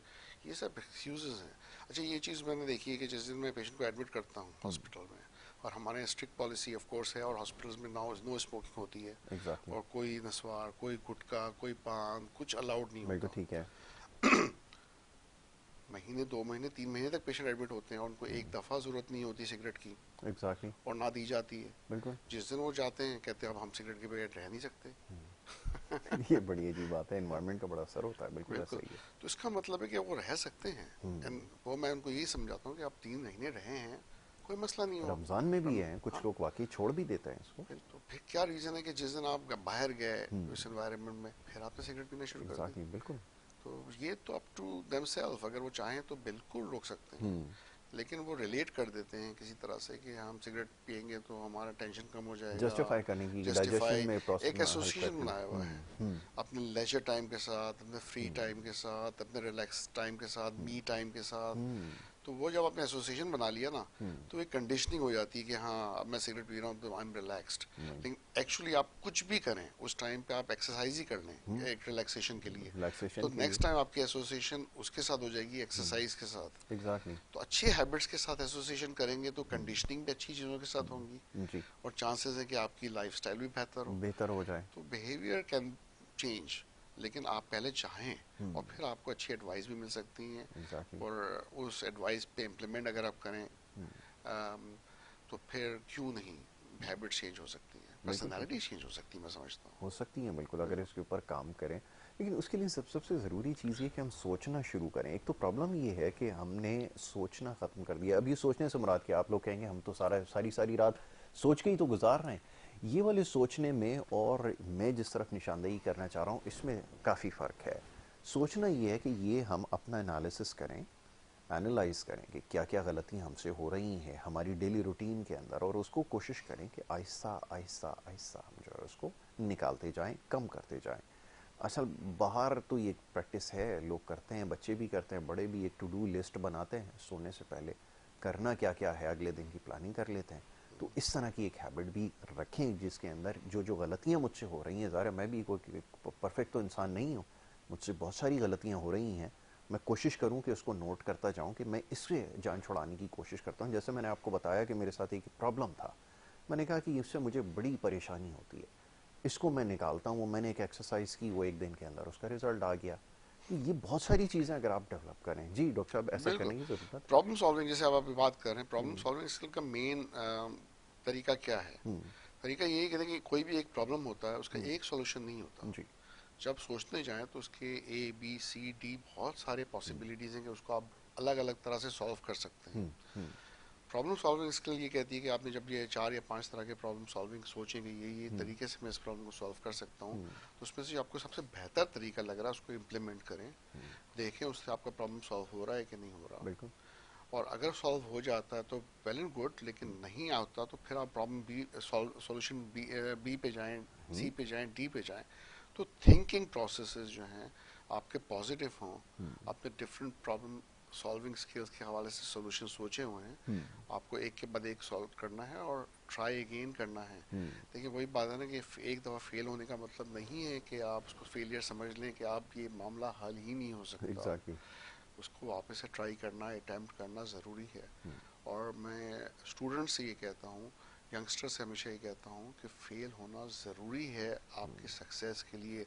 ये सब एक्सक्यूज़ेस हैं। अच्छा, ये चीज़ मैंने देखी है कि जिस दिन मैं पेशेंट को एडमिट करता हूँ हॉस्पिटल में, और हमारे स्ट्रिक्ट पॉलिसी ऑफ कोर्स है, और हॉस्पिटल्स में नो स्मोकिंग होती है, एग्जैक्टली। और कोई नस्वार, कोई गुटखा, कोई पान, कुछ अलाउड नहीं बिल्कुल होता। ठीक है। महीने, 2 महीने, 3 महीने तक पेशेंट एडमिट होते हैं, और उनको एक दफ़ा ज़रूरत नहीं होती सिगरेट की, एग्जैक्टली। और ना दी जाती है। बिल्कुल। जिस दिन वो जाते हैं, कहते हैं अब हम सिगरेट के बगैर रह नहीं सकते। ये बड़ी अजीब बात है, एनवायरनमेंट का बड़ा असर होता है। बिल्कुल ऐसा बिल्कुल। ही है। तो इसका मतलब है कि वो रह सकते हैं, एंड वो मैं उनको यही समझाता हूँ कि आप 3 महीने रहे हैं, कोई मसला नहीं हो। रमज़ान में भी है, कुछ हाँ, लोग वाकई छोड़ भी देते हैं इसको। तो फिर क्या रीज़न है कि जिस दिन आप बाहर गए उस एनवायरनमेंट में फिर आपने सिगरेट पीना शुरू कर दी? एग्जैक्टली, बिल्कुल। तो ये तो अप टू देमसेल्फ, अगर वो चाहें तो बिल्कुल रोक सकते हैं, लेकिन वो रिलेट कर देते हैं किसी तरह से कि हम सिगरेट पियेंगे तो हमारा टेंशन कम हो जाएगा। जस्टिफाई करने की, डाइजेशन जस्टिफाई, में एक प्रॉब्लम हेल्प एसोसिएशन करती है। बनाया हुआ है अपने लेजर टाइम के साथ, अपने फ्री टाइम के साथ, अपने रिलैक्स टाइम के साथ, मी टाइम के साथ। तो वो जब आपने एसोसिएशन बना लिया ना, तो एक कंडीशनिंग हो जाती है कि हाँ अब मैं सिगरेट पी रहा हूँ तो आई एम रिलैक्स्ड। लेकिन एक्चुअली आप कुछ भी करें उस टाइम पे, आप एक्सरसाइज ही कर लें एक रिलैक्सेशन के लिए, तो रिलैक्सेशन के लिए। नेक्स्ट टाइम आपकी एसोसिएशन उसके साथ हो जाएगी, एक्सरसाइज के साथ। एग्जैक्टली। तो अच्छी हैबिट्स के साथ एसोसिएशन करेंगे तो कंडीशनिंग भी अच्छी चीज़ों के साथ होंगी, जी। और चांसेस है कि आपकी लाइफस्टाइल भी बेहतर हो। बेहतर हो जाए। तो बिहेवियर कैन चेंज, लेकिन आप पहले चाहें और फिर आपको अच्छी एडवाइस भी मिल सकती हैं, एग्जैक्टली। और उस एडवाइस पे इम्प्लीमेंट अगर आप करें तो फिर क्यों नहीं हैबिट चेंज हो सकती है, बिल्कुल ठीक पर्सनालिटी है। चेंज हो सकती है, मैं समझता हूँ। हो सकती है बिल्कुल, अगर बिल्कुल। इसके ऊपर काम करें। लेकिन उसके लिए सबसे ज़रूरी चीज़ ये कि हम सोचना शुरू करें। एक तो प्रॉब्लम ये है कि हमने सोचना ख़त्म कर दिया। अब ये सोचने से मुराद क्या, आप लोग कहेंगे हम तो सारी सारी रात सोच के ही तो गुजार रहे हैं। ये वाले सोचने में और मैं जिस तरफ निशानदेही करना चाह रहा हूँ इसमें काफ़ी फ़र्क है। सोचना ये है कि ये हम अपना एनालिसिस करें, एनालाइज करें कि क्या क्या गलतियां हमसे हो रही हैं हमारी डेली रूटीन के अंदर, और उसको कोशिश करें कि आहिस्ता आहिस्ता आहिस्ता हम जो है उसको निकालते जाएं, कम करते जाएं। असल बाहर तो ये प्रैक्टिस है, लोग करते हैं, बच्चे भी करते हैं, बड़े भी। एक टू डू लिस्ट बनाते हैं, सोने से पहले करना क्या क्या है अगले दिन की प्लानिंग कर लेते हैं। तो इस तरह की एक हैबिट भी रखें जिसके अंदर जो जो गलतियां मुझसे हो रही हैं, ज़रा मैं भी कोई परफेक्ट तो इंसान नहीं हूँ, मुझसे बहुत सारी गलतियां हो रही हैं, मैं कोशिश करूं कि उसको नोट करता जाऊं कि मैं इससे जान छुड़ाने की कोशिश करता हूं। जैसे मैंने आपको बताया कि मेरे साथ एक प्रॉब्लम था, मैंने कहा कि इससे मुझे बड़ी परेशानी होती है, इसको मैं निकालता हूं। मैंने एक एक्सरसाइज की, वो एक दिन के अंदर उसका रिजल्ट आ गया। तो ये बहुत सारी चीज़ें अगर आप डेवलप करें। जी डॉक्टर साहब, ऐसा बिल्कुल। करने की ज़रूरत है। प्रॉब्लम सॉल्विंग, जैसे अब आप बात कर रहे हैं, प्रॉब्लम सॉल्विंग स्किल का मेन तरीका क्या है? तरीका यही कहते हैं कि कोई भी एक प्रॉब्लम होता है उसका एक सॉल्यूशन नहीं होता। जी। जब सोचने जाएं तो उसके ए बी सी डी बहुत सारे पॉसिबिलिटीज हैं कि उसको आप अलग अलग तरह से सॉल्व कर सकते हैं। प्रॉब्लम सॉल्विंग स्किल ये कहती है कि आपने जब ये 4 या 5 तरह के प्रॉब्लम सॉल्विंग सोचेंगे, ये तरीके से मैं इस प्रॉब्लम को सॉल्व कर सकता हूँ, तो उसमें से जो आपको सबसे बेहतर तरीका लग रहा है उसको इम्प्लीमेंट करें, देखें उससे आपका प्रॉब्लम सॉल्व हो रहा है कि नहीं हो रहा। बिल्कुल। और अगर सॉल्व हो जाता है तो वेल एंड गुड, लेकिन नहीं आता तो फिर आप प्रॉब्लम बी, सॉल्यूशन बी पे जाएं, सी पे जाएं, डी पे जाएं। तो थिंकिंग प्रोसेसेस जो हैं आपके पॉजिटिव हों, आपने डिफरेंट प्रॉब्लम सॉल्विंग स्किल्स के हवाले से सॉल्यूशन सोचे हुए हैं, आपको एक के बाद एक सॉल्व करना है और ट्राई अगेन करना है। देखिए वही बात है ना कि एक दफ़ा फेल होने का मतलब नहीं है कि आप उसको फेलियर समझ लें कि आप ये मामला हल ही नहीं हो सकता। एग्जैक्टली। उसको वापस से ट्राई करना, अटैम्प्ट करना ज़रूरी है। और मैं स्टूडेंट से ये कहता हूँ, यंगस्टर से हमेशा ये कहता हूँ कि फ़ेल होना ज़रूरी है आपकी सक्सेस के लिए।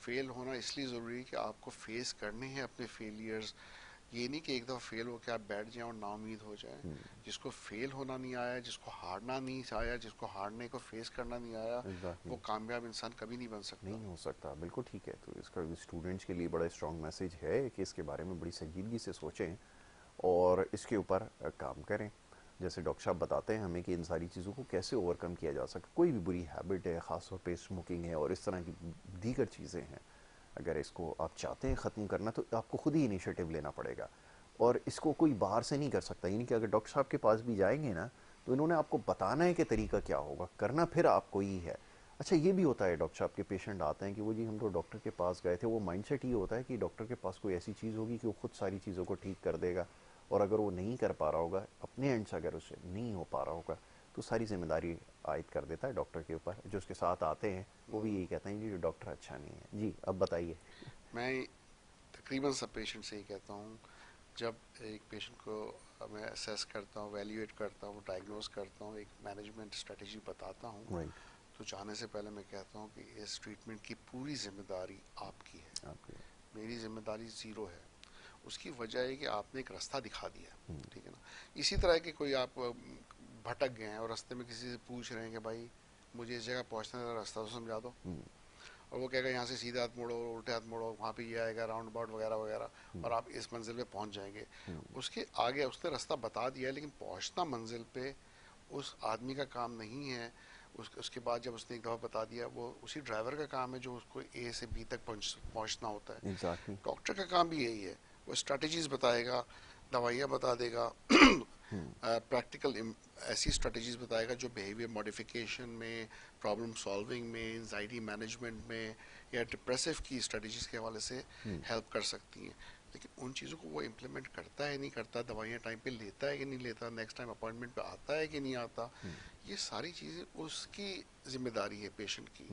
फ़ेल होना इसलिए ज़रूरी है कि आपको फेस करने हैं अपने फेलियर्स। ये नहीं कि एक दफ़ा फेल हो के आप बैठ जाएं और नाउमीद हो जाएं। जिसको फेल होना नहीं आया, जिसको हारना नहीं आया, जिसको हारने को फेस करना नहीं आया, एग्जैक्टली। वो कामयाब इंसान कभी नहीं बन सकता। नहीं हो सकता, बिल्कुल ठीक है। तो इसका स्टूडेंट्स के लिए बड़ा स्ट्रॉन्ग मैसेज है कि इसके बारे में बड़ी संजीदगी से सोचें और इसके ऊपर काम करें। जैसे डॉक्टर साहब बताते हैं हमें कि इन सारी चीज़ों को कैसे ओवरकम किया जा सकता। कोई भी बुरी हैबिट है, ख़ासतौर पे स्मोकिंग है और इस तरह की दीगर चीज़ें हैं, अगर इसको आप चाहते हैं ख़त्म करना तो आपको खुद ही इनिशिएटिव लेना पड़ेगा, और इसको कोई बाहर से नहीं कर सकता। यानी कि अगर डॉक्टर साहब के पास भी जाएंगे ना, तो इन्होंने आपको बताना है कि तरीका क्या होगा, करना फिर आपको ही है। अच्छा ये भी होता है, डॉक्टर साहब के पेशेंट आते हैं कि वो जी हम तो डॉक्टर के पास गए थे, वो माइंडसेट ये होता है कि डॉक्टर के पास कोई ऐसी चीज़ होगी कि वो खुद सारी चीज़ों को ठीक कर देगा, और अगर वो नहीं कर पा रहा होगा अपने एंड से, अगर उससे नहीं हो पा रहा होगा, तो सारी जिम्मेदारी आयद कर देता है डॉक्टर के ऊपर। जो उसके साथ आते हैं वो भी यही कहते हैं जी डॉक्टर अच्छा नहीं है। जी अब बताइए। मैं तकरीबन सब पेशेंट से ही कहता हूँ, जब एक पेशेंट को मैं असेस करता हूँ, वैल्यूएट करता हूँ, डायग्नोज करता हूँ, एक मैनेजमेंट स्ट्रेटजी बताता हूँ, राइट। तो जाने से पहले मैं कहता हूँ कि इस ट्रीटमेंट की पूरी जिम्मेदारी आपकी है, आपके। मेरी जिम्मेदारी ज़ीरो है। उसकी वजह है कि आपने एक रास्ता दिखा दिया, ठीक है ना। इसी तरह के कोई आप भटक गए हैं और रास्ते में किसी से पूछ रहे हैं कि भाई मुझे इस जगह पहुँचने का रास्ता तो समझा दो, और वो कहेगा यहाँ से सीधे हाथ मोड़ो, उल्टे हाथ मोड़ो, वहाँ पे ये आएगा राउंड अबाउट वगैरह वगैरह, और आप इस मंजिल पे पहुँच जाएंगे। उसके आगे उसने रास्ता बता दिया है, लेकिन पहुँचना मंजिल पे उस आदमी का काम नहीं है। उसके बाद जब उसने एक दफ़ा बता दिया, वो उसी ड्राइवर का काम है जो उसको ए से बी तक पहुँचना होता है। एग्जैक्टली। डॉक्टर का काम भी यही है, वो स्ट्रैटेजीज बताएगा, दवाइयाँ बता देगा, प्रैक्टिकल ऐसी स्ट्रेटजीज बताएगा जो बिहेवियर मॉडिफिकेशन में, प्रॉब्लम सॉल्विंग में, एंजाइटी मैनेजमेंट में या डिप्रेसिव की स्ट्रेटजीज के हवाले से हेल्प कर सकती हैं। लेकिन उन चीज़ों को वो इम्प्लीमेंट करता है नहीं करता, दवाइयाँ टाइम पे लेता है कि नहीं लेता, नेक्स्ट टाइम अपॉइंटमेंट पे आता है कि नहीं आता, ये सारी चीज़ें उसकी जिम्मेदारी है पेशेंट की।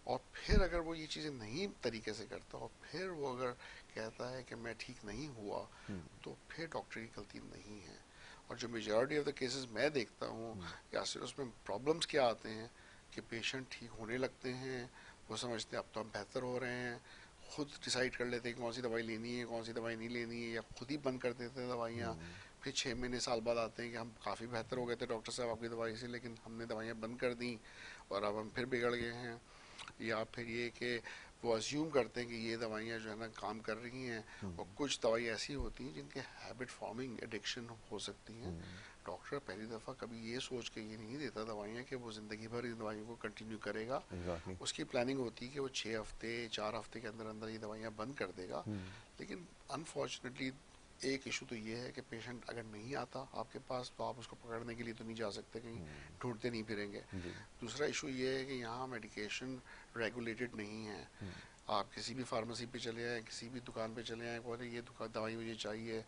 और फिर अगर वो ये चीज़ें नहीं तरीके से करता और फिर वो अगर कहता है कि मैं ठीक नहीं हुआ, तो फिर डॉक्टर की गलती नहीं है। और जो मेजॉरिटी ऑफ द केसेस मैं देखता हूँ या फिर उसमें प्रॉब्लम्स क्या आते हैं कि पेशेंट ठीक होने लगते हैं, वो समझते हैं अब तो हम बेहतर हो रहे हैं, खुद डिसाइड कर लेते हैं कौन सी दवाई लेनी है कौन सी दवाई नहीं लेनी है, या खुद ही बंद कर देते हैं दवाइयाँ। फिर 6 महीने साल बाद आते हैं कि हम काफ़ी बेहतर हो गए थे डॉक्टर साहब आपकी दवाई से, लेकिन हमने दवाइयाँ बंद कर दी और अब हम फिर बिगड़ गए हैं। या फिर ये कि वो अज्यूम करते हैं कि ये दवाइयाँ जो है ना काम कर रही हैं, और कुछ दवाई ऐसी होती हैं जिनके हैबिट फॉर्मिंग एडिक्शन हो सकती हैं। डॉक्टर पहली दफ़ा कभी ये सोच के ये नहीं देता दवाइयाँ कि वो ज़िंदगी भर इन दवाइयों को कंटिन्यू करेगा। एग्जैक्टली। उसकी प्लानिंग होती है कि वो 6 हफ्ते 4 हफ्ते के अंदर अंदर ये दवाइयाँ बंद कर देगा। लेकिन अनफॉर्चुनेटली एक इशू तो ये है कि पेशेंट अगर नहीं आता आपके पास तो आप उसको पकड़ने के लिए तो नहीं जा सकते, कहीं ढूंढते नहीं फिरेंगे। जी। दूसरा इशू ये है कि यहाँ मेडिकेशन रेगुलेटेड नहीं है। आप किसी भी फार्मेसी पे चले आए, किसी भी दुकान पे चले आए, बोले ये दुकान दवाई मुझे चाहिए,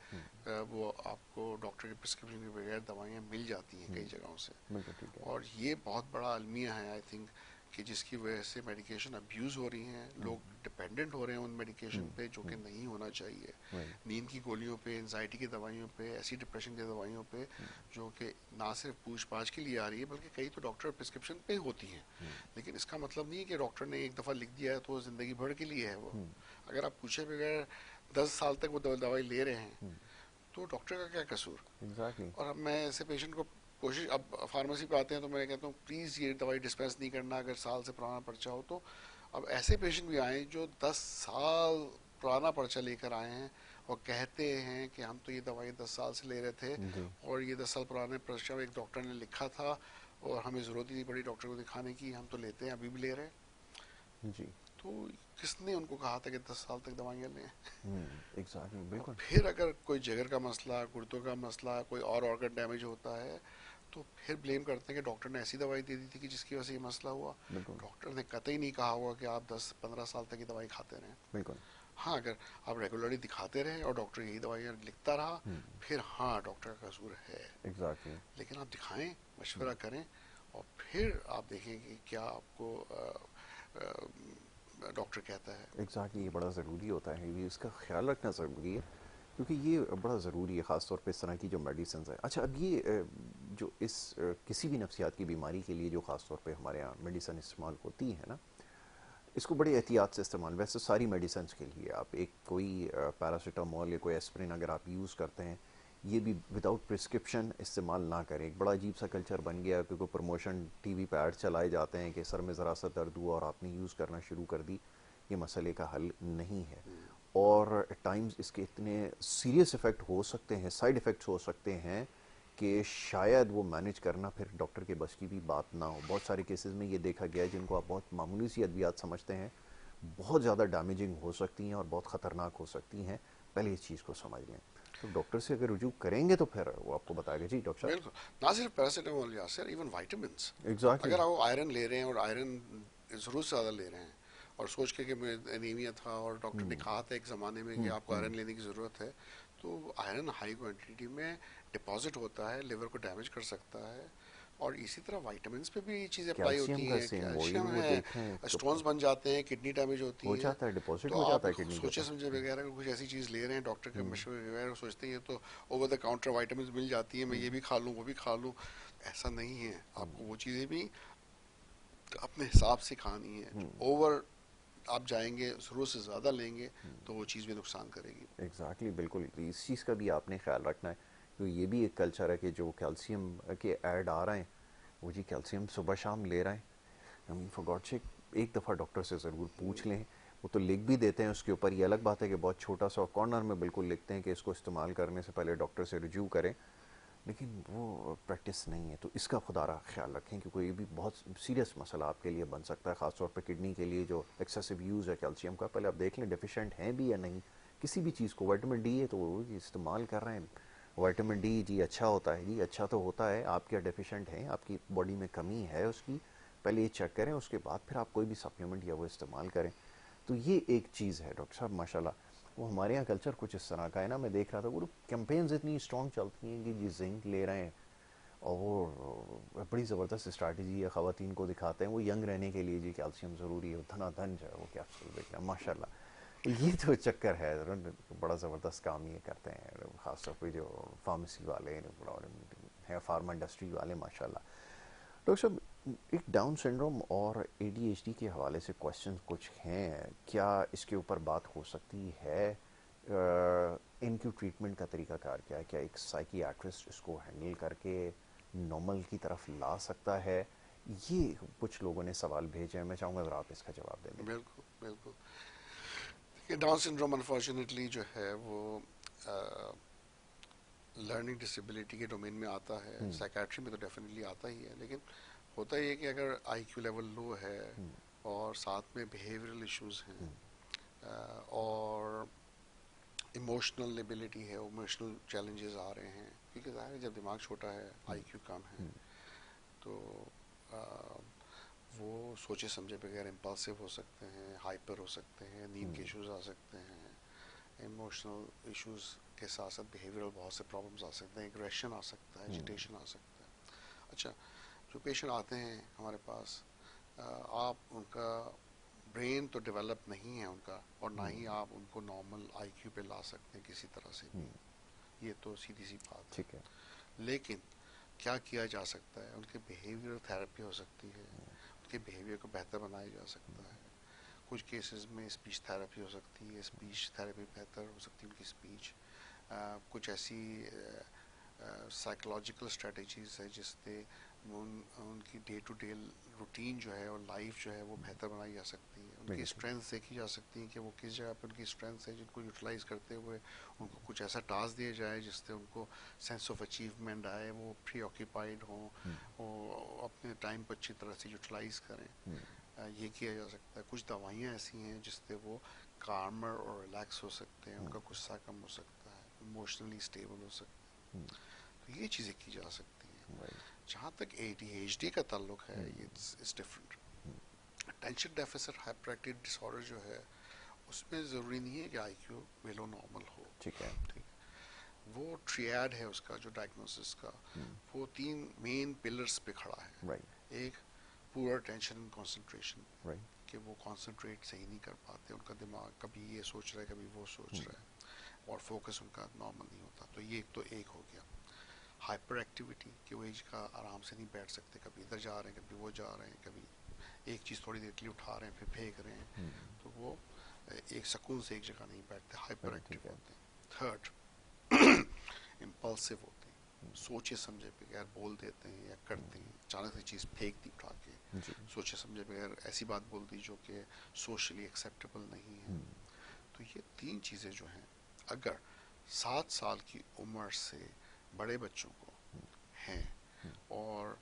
वो आपको डॉक्टर के प्रिस्क्रिप्शन के बगैर दवाइयाँ मिल जाती हैं कई जगहों से। बिल्कुल ठीक है। और ये बहुत बड़ा अलमिया है आई थिंक, कि जिसकी वजह से मेडिकेशन अब्यूज़ हो रही हैं, लोग डिपेंडेंट हो रहे हैं उन मेडिकेशन पे, जो कि नहीं होना चाहिए। राइट। नींद की गोलियों पे, एंजाइटी की दवाइयों पे, ऐसी डिप्रेशन की दवाइयों पे, जो कि ना सिर्फ पूछ पाछ के लिए आ रही है बल्कि कई तो डॉक्टर प्रिस्क्रिप्शन पे होती हैं। लेकिन इसका मतलब नहीं है कि डॉक्टर ने एक दफ़ा लिख दिया है तो ज़िंदगी भर के लिए है वो। अगर आप पूछे बगैर 10 साल तक वो दवाई ले रहे हैं तो डॉक्टर का क्या कसूर। एग्जैक्टली। और अब मैं ऐसे पेशेंट को कोशिश, अब फार्मेसी पे आते हैं तो मैं कहता हूँ प्लीज़ ये दवाई डिस्पेंस नहीं करना अगर साल से पुराना पर्चा हो तो। अब ऐसे पेशेंट भी आए जो 10 साल पुराना पर्चा लेकर आए हैं और कहते हैं कि हम तो ये दवाई 10 साल से ले रहे थे, जी। और ये 10 साल पुराने पर्चा एक डॉक्टर ने लिखा था और हमें ज़रूरत ही नहीं पड़ी डॉक्टर को दिखाने की, हम तो लेते हैं अभी भी ले रहे हैं। जी। तो किसने उनको कहा था कि 10 साल तक दवाइयाँ लें। एग्जैक्टली। और बिल्कुल। फिर अगर कोई जिगर का मसला, गुर्दों का मसला, कोई और ऑर्गन डैमेज होता है तो फिर ब्लेम करते हैं कि डॉक्टर ने ऐसी दवाई दे दी थी कि जिसकी वजह से ये मसला हुआ। बिल्कुल। डॉक्टर ने कतई नहीं कहा होगा कि आप 10-15 साल तक ये दवाई खाते रहें। बिल्कुल। हाँ, अगर आप रेगुलरली दिखाते रहे और डॉक्टर यही दवाइयाँ लिखता रहा, फिर हाँ डॉक्टर का कसूर है। एग्जैक्टली। लेकिन आप दिखाएं, मशवरा करें, और फिर आप देखें कि क्या आपको डॉक्टर कहता है। एग्जैक्टली। ये बड़ा ज़रूरी होता है, ये इसका ख्याल रखना ज़रूरी है, क्योंकि ये बड़ा ज़रूरी है ख़ास तौर पे इस तरह की जो मेडिसिन है। अच्छा, अब ये जो इस किसी भी नफ्सियात की बीमारी के लिए जो ख़ास तौर पे हमारे यहाँ मेडिसिन इस्तेमाल होती है ना, इसको बड़ी एहतियात से इस्तेमाल, वैसे सारी मेडिसिन के लिए आप एक कोई पैरासीटामोल या कोई एस्प्रिन अगर आप यूज़ करते हैं, ये भी विदाउट प्रिस्क्रिप्शन इस्तेमाल ना करें। एक बड़ा अजीब सा कल्चर बन गया, क्योंकि प्रमोशन टीवी पे ऐड चलाए जाते हैं कि सर में ज़रा सा दर्द हुआ और आपने यूज़ करना शुरू कर दी। ये मसले का हल नहीं है, और एट टाइम्स इसके इतने सीरियस इफ़ेक्ट हो सकते हैं, साइड इफ़ेक्ट्स हो सकते हैं कि शायद वो मैनेज करना फिर डॉक्टर के बस की भी बात ना हो। बहुत सारे केसेस में ये देखा गया है, जिनको आप बहुत मामूली सी अद्वियात समझते हैं, बहुत ज़्यादा डैमेजिंग हो सकती हैं और बहुत ख़तरनाक हो सकती हैं। पहले इस चीज़ को समझ लें। तो डॉक्टर से अगर रुजू करेंगे तो फिर वो आपको बताएगा। जी डॉक्टर साहब। बिल्कुल, ना सिर्फ पैरासीटामोल या सर, इवन वाइटामिन। एग्जैक्टली। अगर आप आयरन ले रहे हैं और आयरन ज़रूरत से ज़्यादा ले रहे हैं और सोच के कि मैं एनीमिया था और डॉक्टर ने कहा था एक ज़माने में कि आपको आयरन लेने की ज़रूरत है, तो आयरन हाई क्वांटिटी में डिपॉजिट होता है, लिवर को डैमेज कर सकता है। और इसी तरह वाइटामिन पे भी ये चीज़ें अप्लाई होती कैल्शियम का हैं, सेम वही कैल्शियम वो है, देखें स्टोन्स बन जाते हैं, किडनी डैमेज होती हो है। जाता है, डिपॉजिट तो हो आप जाता है किडनी के सोचे ऊपर। समझे वगैरह कुछ ऐसी चीज़ ले रहे हैं डॉक्टर के मशवरे वगैरह, सोचते हैं ये तो ओवर द काउंटर वाइटामिन मिल जाती है, मैं ये भी खा लूँ वो भी खा लूँ। ऐसा नहीं है, आपको वो चीज़ें भी अपने हिसाब से खानी है। ओवर आप जाएंगे, ज़रूरत से ज़्यादा लेंगे तो वो चीज़ भी नुकसान करेगी। एग्जैक्टली। बिल्कुल, इस चीज़ का भी आपने ख्याल रखना है, क्योंकि ये भी एक कल्चर है कि जो कैल्शियम के ऐड आ रहे हैं, वो जी कैल्शियम सुबह शाम ले रहे हैं। I mean for God sake, एक दफ़ा डॉक्टर से ज़रूर पूछ लें। वो तो लिख भी देते हैं उसके ऊपर, ये अलग बात है कि बहुत छोटा सा कॉर्नर में बिल्कुल लिखते हैं कि इसको इस्तेमाल करने से पहले डॉक्टर से रिव्यू करें, लेकिन वो प्रैक्टिस नहीं है। तो इसका खुदारा ख्याल रखें क्योंकि ये भी बहुत सीरियस मसला आपके लिए बन सकता है, ख़ासतौर पर किडनी के लिए जो एक्सेसिव यूज़ है कैल्शियम का। पहले आप देख लें डेफिशिएंट हैं भी या नहीं किसी भी चीज़ को। विटामिन डी है तो वो इस्तेमाल कर रहे हैं, विटामिन डी जी अच्छा होता है, जी अच्छा तो होता है, आप क्या डेफिशिएंट हैं, आपकी बॉडी में कमी है उसकी, पहले ये चेक करें, उसके बाद फिर आप कोई भी सप्लीमेंट या वो इस्तेमाल करें। तो ये एक चीज़ है डॉक्टर साहब माशाल्लाह। वो हमारे यहाँ कल्चर कुछ इस तरह का है ना, मैं देख रहा था वो कैंपेन्स इतनी स्ट्रॉन्ग चलती हैं कि जी जिंक ले रहे हैं, और बड़ी ज़बरदस्त स्ट्रैटेजी है, ख़वातीन को दिखाते हैं वो यंग रहने के लिए जी कैल्शियम ज़रूरी है, धनाधन जो है वो कैप्सूल देख लें माशाल्लाह। ये तो चक्कर है, बड़ा ज़बरदस्त काम ये करते हैं, ख़ासतौर पर जो फार्मेसी वाले हैं, फार्मा इंडस्ट्री वाले माशाल्लाह। डॉक्टर साहब, एक डाउन सिंड्रोम और एडीएचडी के हवाले से क्वेश्चन कुछ हैं, क्या इसके ऊपर बात हो सकती है? इनकी ट्रीटमेंट का तरीकाकार क्या है? क्या एक साइकियाट्रिस्ट इसको हैंडल करके नॉर्मल की तरफ ला सकता है? ये कुछ लोगों ने सवाल भेजे हैं, मैं चाहूँगा ज़रा आप इसका जवाब दे दें। बिल्कुल बिल्कुल। ये डाउन सिंड्रोम अनफॉर्चुनेटली जो है वो लर्निंग डिसेबिलिटी के डोमेन में आता है, साइकेट्री में तो डेफिनेटली आता ही है, लेकिन होता ही है कि अगर आईक्यू लेवल लो है और साथ में बिहेवियरल इश्यूज हैं और इमोशनल एबिलिटी है, इमोशनल चैलेंजेस आ रहे हैं, क्योंकि ज़ाहिर है जब दिमाग छोटा है, आईक्यू कम है, तो वो सोचे समझे बगैर इम्पल्सिव हो सकते हैं, हाइपर हो सकते हैं, नींद के इश्यूज आ सकते हैं, इमोशनल इश्यूज के साथ साथ बिहेवियरल बहुत से प्रॉब्लम्स आ सकते हैं, एग्रेशन आ सकता है, एजिटेशन आ सकता है। अच्छा, जो पेशेंट आते हैं हमारे पास, आप उनका ब्रेन तो डेवलप नहीं है उनका, और ना ही आप उनको नॉर्मल आईक्यू पे ला सकते हैं किसी तरह से भी, ये तो सीधी सी बात है। ठीक है। लेकिन क्या किया जा सकता है? उनके बिहेवियर थेरेपी हो सकती है, उनके बिहेवियर को बेहतर बनाया जा सकता है। कुछ केसेस में स्पीच थेरेपी हो सकती है, स्पीच थेरेपी बेहतर हो सकती है उनकी स्पीच। कुछ ऐसी साइकोलॉजिकल स्ट्रेटजीज है जिससे उनकी डे टू डे रूटीन जो है और लाइफ जो है वो बेहतर बनाई जा सकती है। उनकी स्ट्रेंथ देखी जा सकती है कि वो किस जगह पे उनकी स्ट्रेंथ है, जिनको यूटिलाइज करते हुए उनको कुछ ऐसा टास्क दिया जाए जिससे उनको सेंस ऑफ अचीवमेंट आए, वो प्री ऑक्यूपाइड हों, वो अपने टाइम को अच्छी तरह से यूटिलाइज करें। ये किया जा सकता है। कुछ दवाइयाँ ऐसी हैं जिससे वो कामर और रिलैक्स हो सकते हैं, उनका गुस्सा कम हो सकता है, इमोशनली स्टेबल हो सकते हैं। तो ये चीज़ें की जा सकती हैं। जहाँ तक ADHD का ताल्लुक है, ये it's different. Attention deficit hyperactive disorder जो है उसमें ज़रूरी नहीं है कि IQ बिलो नॉर्मल हो। ठीक है। ठीक, वो ट्रियाड है उसका जो डायग्नोसिस का, वो 3 मेन पिलर्स पे खड़ा है। राइट। एक पूरा टेंशन एंड कंसंट्रेशन, राइट। कि वो कंसंट्रेट सही नहीं कर पाते, उनका दिमाग कभी ये सोच रहा है कभी वो सोच रहा है, और फोकस उनका नॉर्मल नहीं होता। तो ये एक हो गया। हाइपर एक्टिविटी, कि वो एक जगह आराम से नहीं बैठ सकते, कभी इधर जा रहे हैं कभी वो जा रहे हैं, कभी एक चीज़ थोड़ी देर के लिए उठा रहे हैं फिर फेंक रहे हैं, तो वो एक सुकून से एक जगह नहीं बैठते, हाइपर एक्टिव होते हैं। थर्ड, इम्पल्सिव होते हैं, सोचे समझे बगैर बोल देते हैं या करते हैं, अचानक से चीज़ फेंक दी उठा के, सोचे समझे बगैर ऐसी बात बोल दी जो कि सोशली एक्सेप्टेबल नहीं है। तो ये 3 चीज़ें जो हैं, अगर 7 साल की उम्र से बड़े बच्चों को हैं और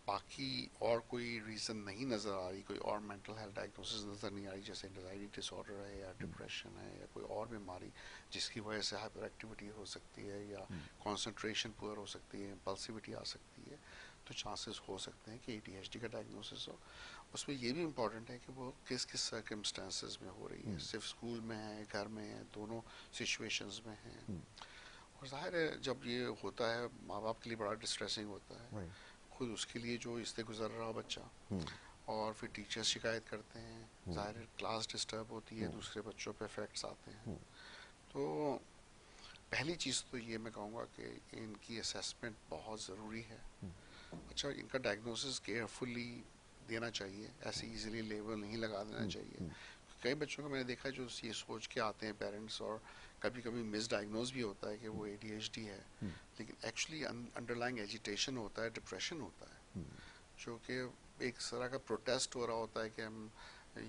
बाकी और कोई रीज़न नहीं नज़र आ रही, कोई और मेंटल हेल्थ डायग्नोसिस नज़र नहीं आ रही, जैसे एंजाइटी डिसऑर्डर है या डिप्रेशन है या कोई और बीमारी जिसकी वजह से हाइपर एक्टिविटी हो सकती है या कंसंट्रेशन पुअर हो सकती है, इम्पल्सिविटी आ सकती है, तो चांसेस हो सकते हैं कि ADHD का डायग्नोसिस हो। उसमें ये भी इम्पॉर्टेंट है कि वो किस किस सर्कमस्टांसेस में हो रही है, सिर्फ स्कूल में है, घर में है, दोनों सिचुएशंस में है। और जाहिर है जब ये होता है माँ बाप के लिए बड़ा डिस्ट्रेसिंग होता है, खुद उसके लिए जो इससे गुजर रहा बच्चा, और फिर टीचर्स शिकायत करते हैं, जाहिर है क्लास डिस्टर्ब होती है, दूसरे बच्चों पे इफेक्ट्स आते हैं। तो पहली चीज़ तो ये मैं कहूँगा कि इनकी असेसमेंट बहुत ज़रूरी है। अच्छा, इनका डायग्नोसिस केयरफुली देना चाहिए, ऐसे इजीली लेबल नहीं लगा देना चाहिए। कई बच्चों को मैंने देखा है जो ये सोच के आते हैं पेरेंट्स, और कभी कभी मिस डायग्नोज भी होता है कि वो ADHD है, लेकिन एक्चुअली अंडरलाइंग एजिटेशन होता है, डिप्रेशन होता है, जो कि एक तरह का प्रोटेस्ट हो रहा होता है कि हम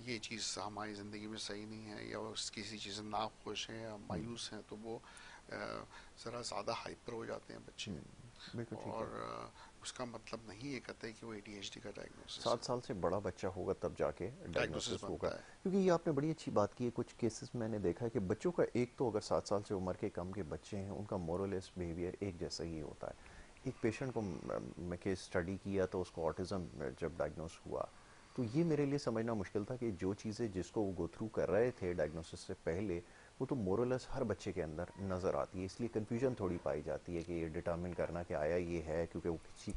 ये चीज़ हमारी ज़िंदगी में सही नहीं है, या वो किसी चीज़ से नाखुश हैं या मायूस हैं, तो वो ज़रा ज़्यादा हाइपर हो जाते हैं बच्चे। बिल्कुल ठीक है। और उसका मतलब नहीं ये कहते कि वो ADHD का डायग्नोसिस 7 साल से बड़ा बच्चा होगा तब जाके डायग्नोसिस डायग्नोसिस होगा। बनता है। क्योंकि ये आपने बड़ी अच्छी बात की है, कुछ केसेस मैंने देखा है कि बच्चों का एक तो अगर 7 साल से उम्र के कम के बच्चे हैं उनका मोरलेस बिहेवियर एक जैसा ही होता है। एक पेशेंट को मैं केस स्टडी किया तो उसको ऑटिज़म जब डायग्नोस हुआ तो ये मेरे लिए समझना मुश्किल था कि जो चीज़ें जिसको वो गो थ्रू कर रहे थे डायग्नोसिस से पहले वो तो मोरलेस हर बच्चे के अंदर नज़र आती है। इसलिए कन्फ्यूजन थोड़ी पाई जाती है कि ये डिटर्मिन करना कि आया ये है क्योंकि वो किसी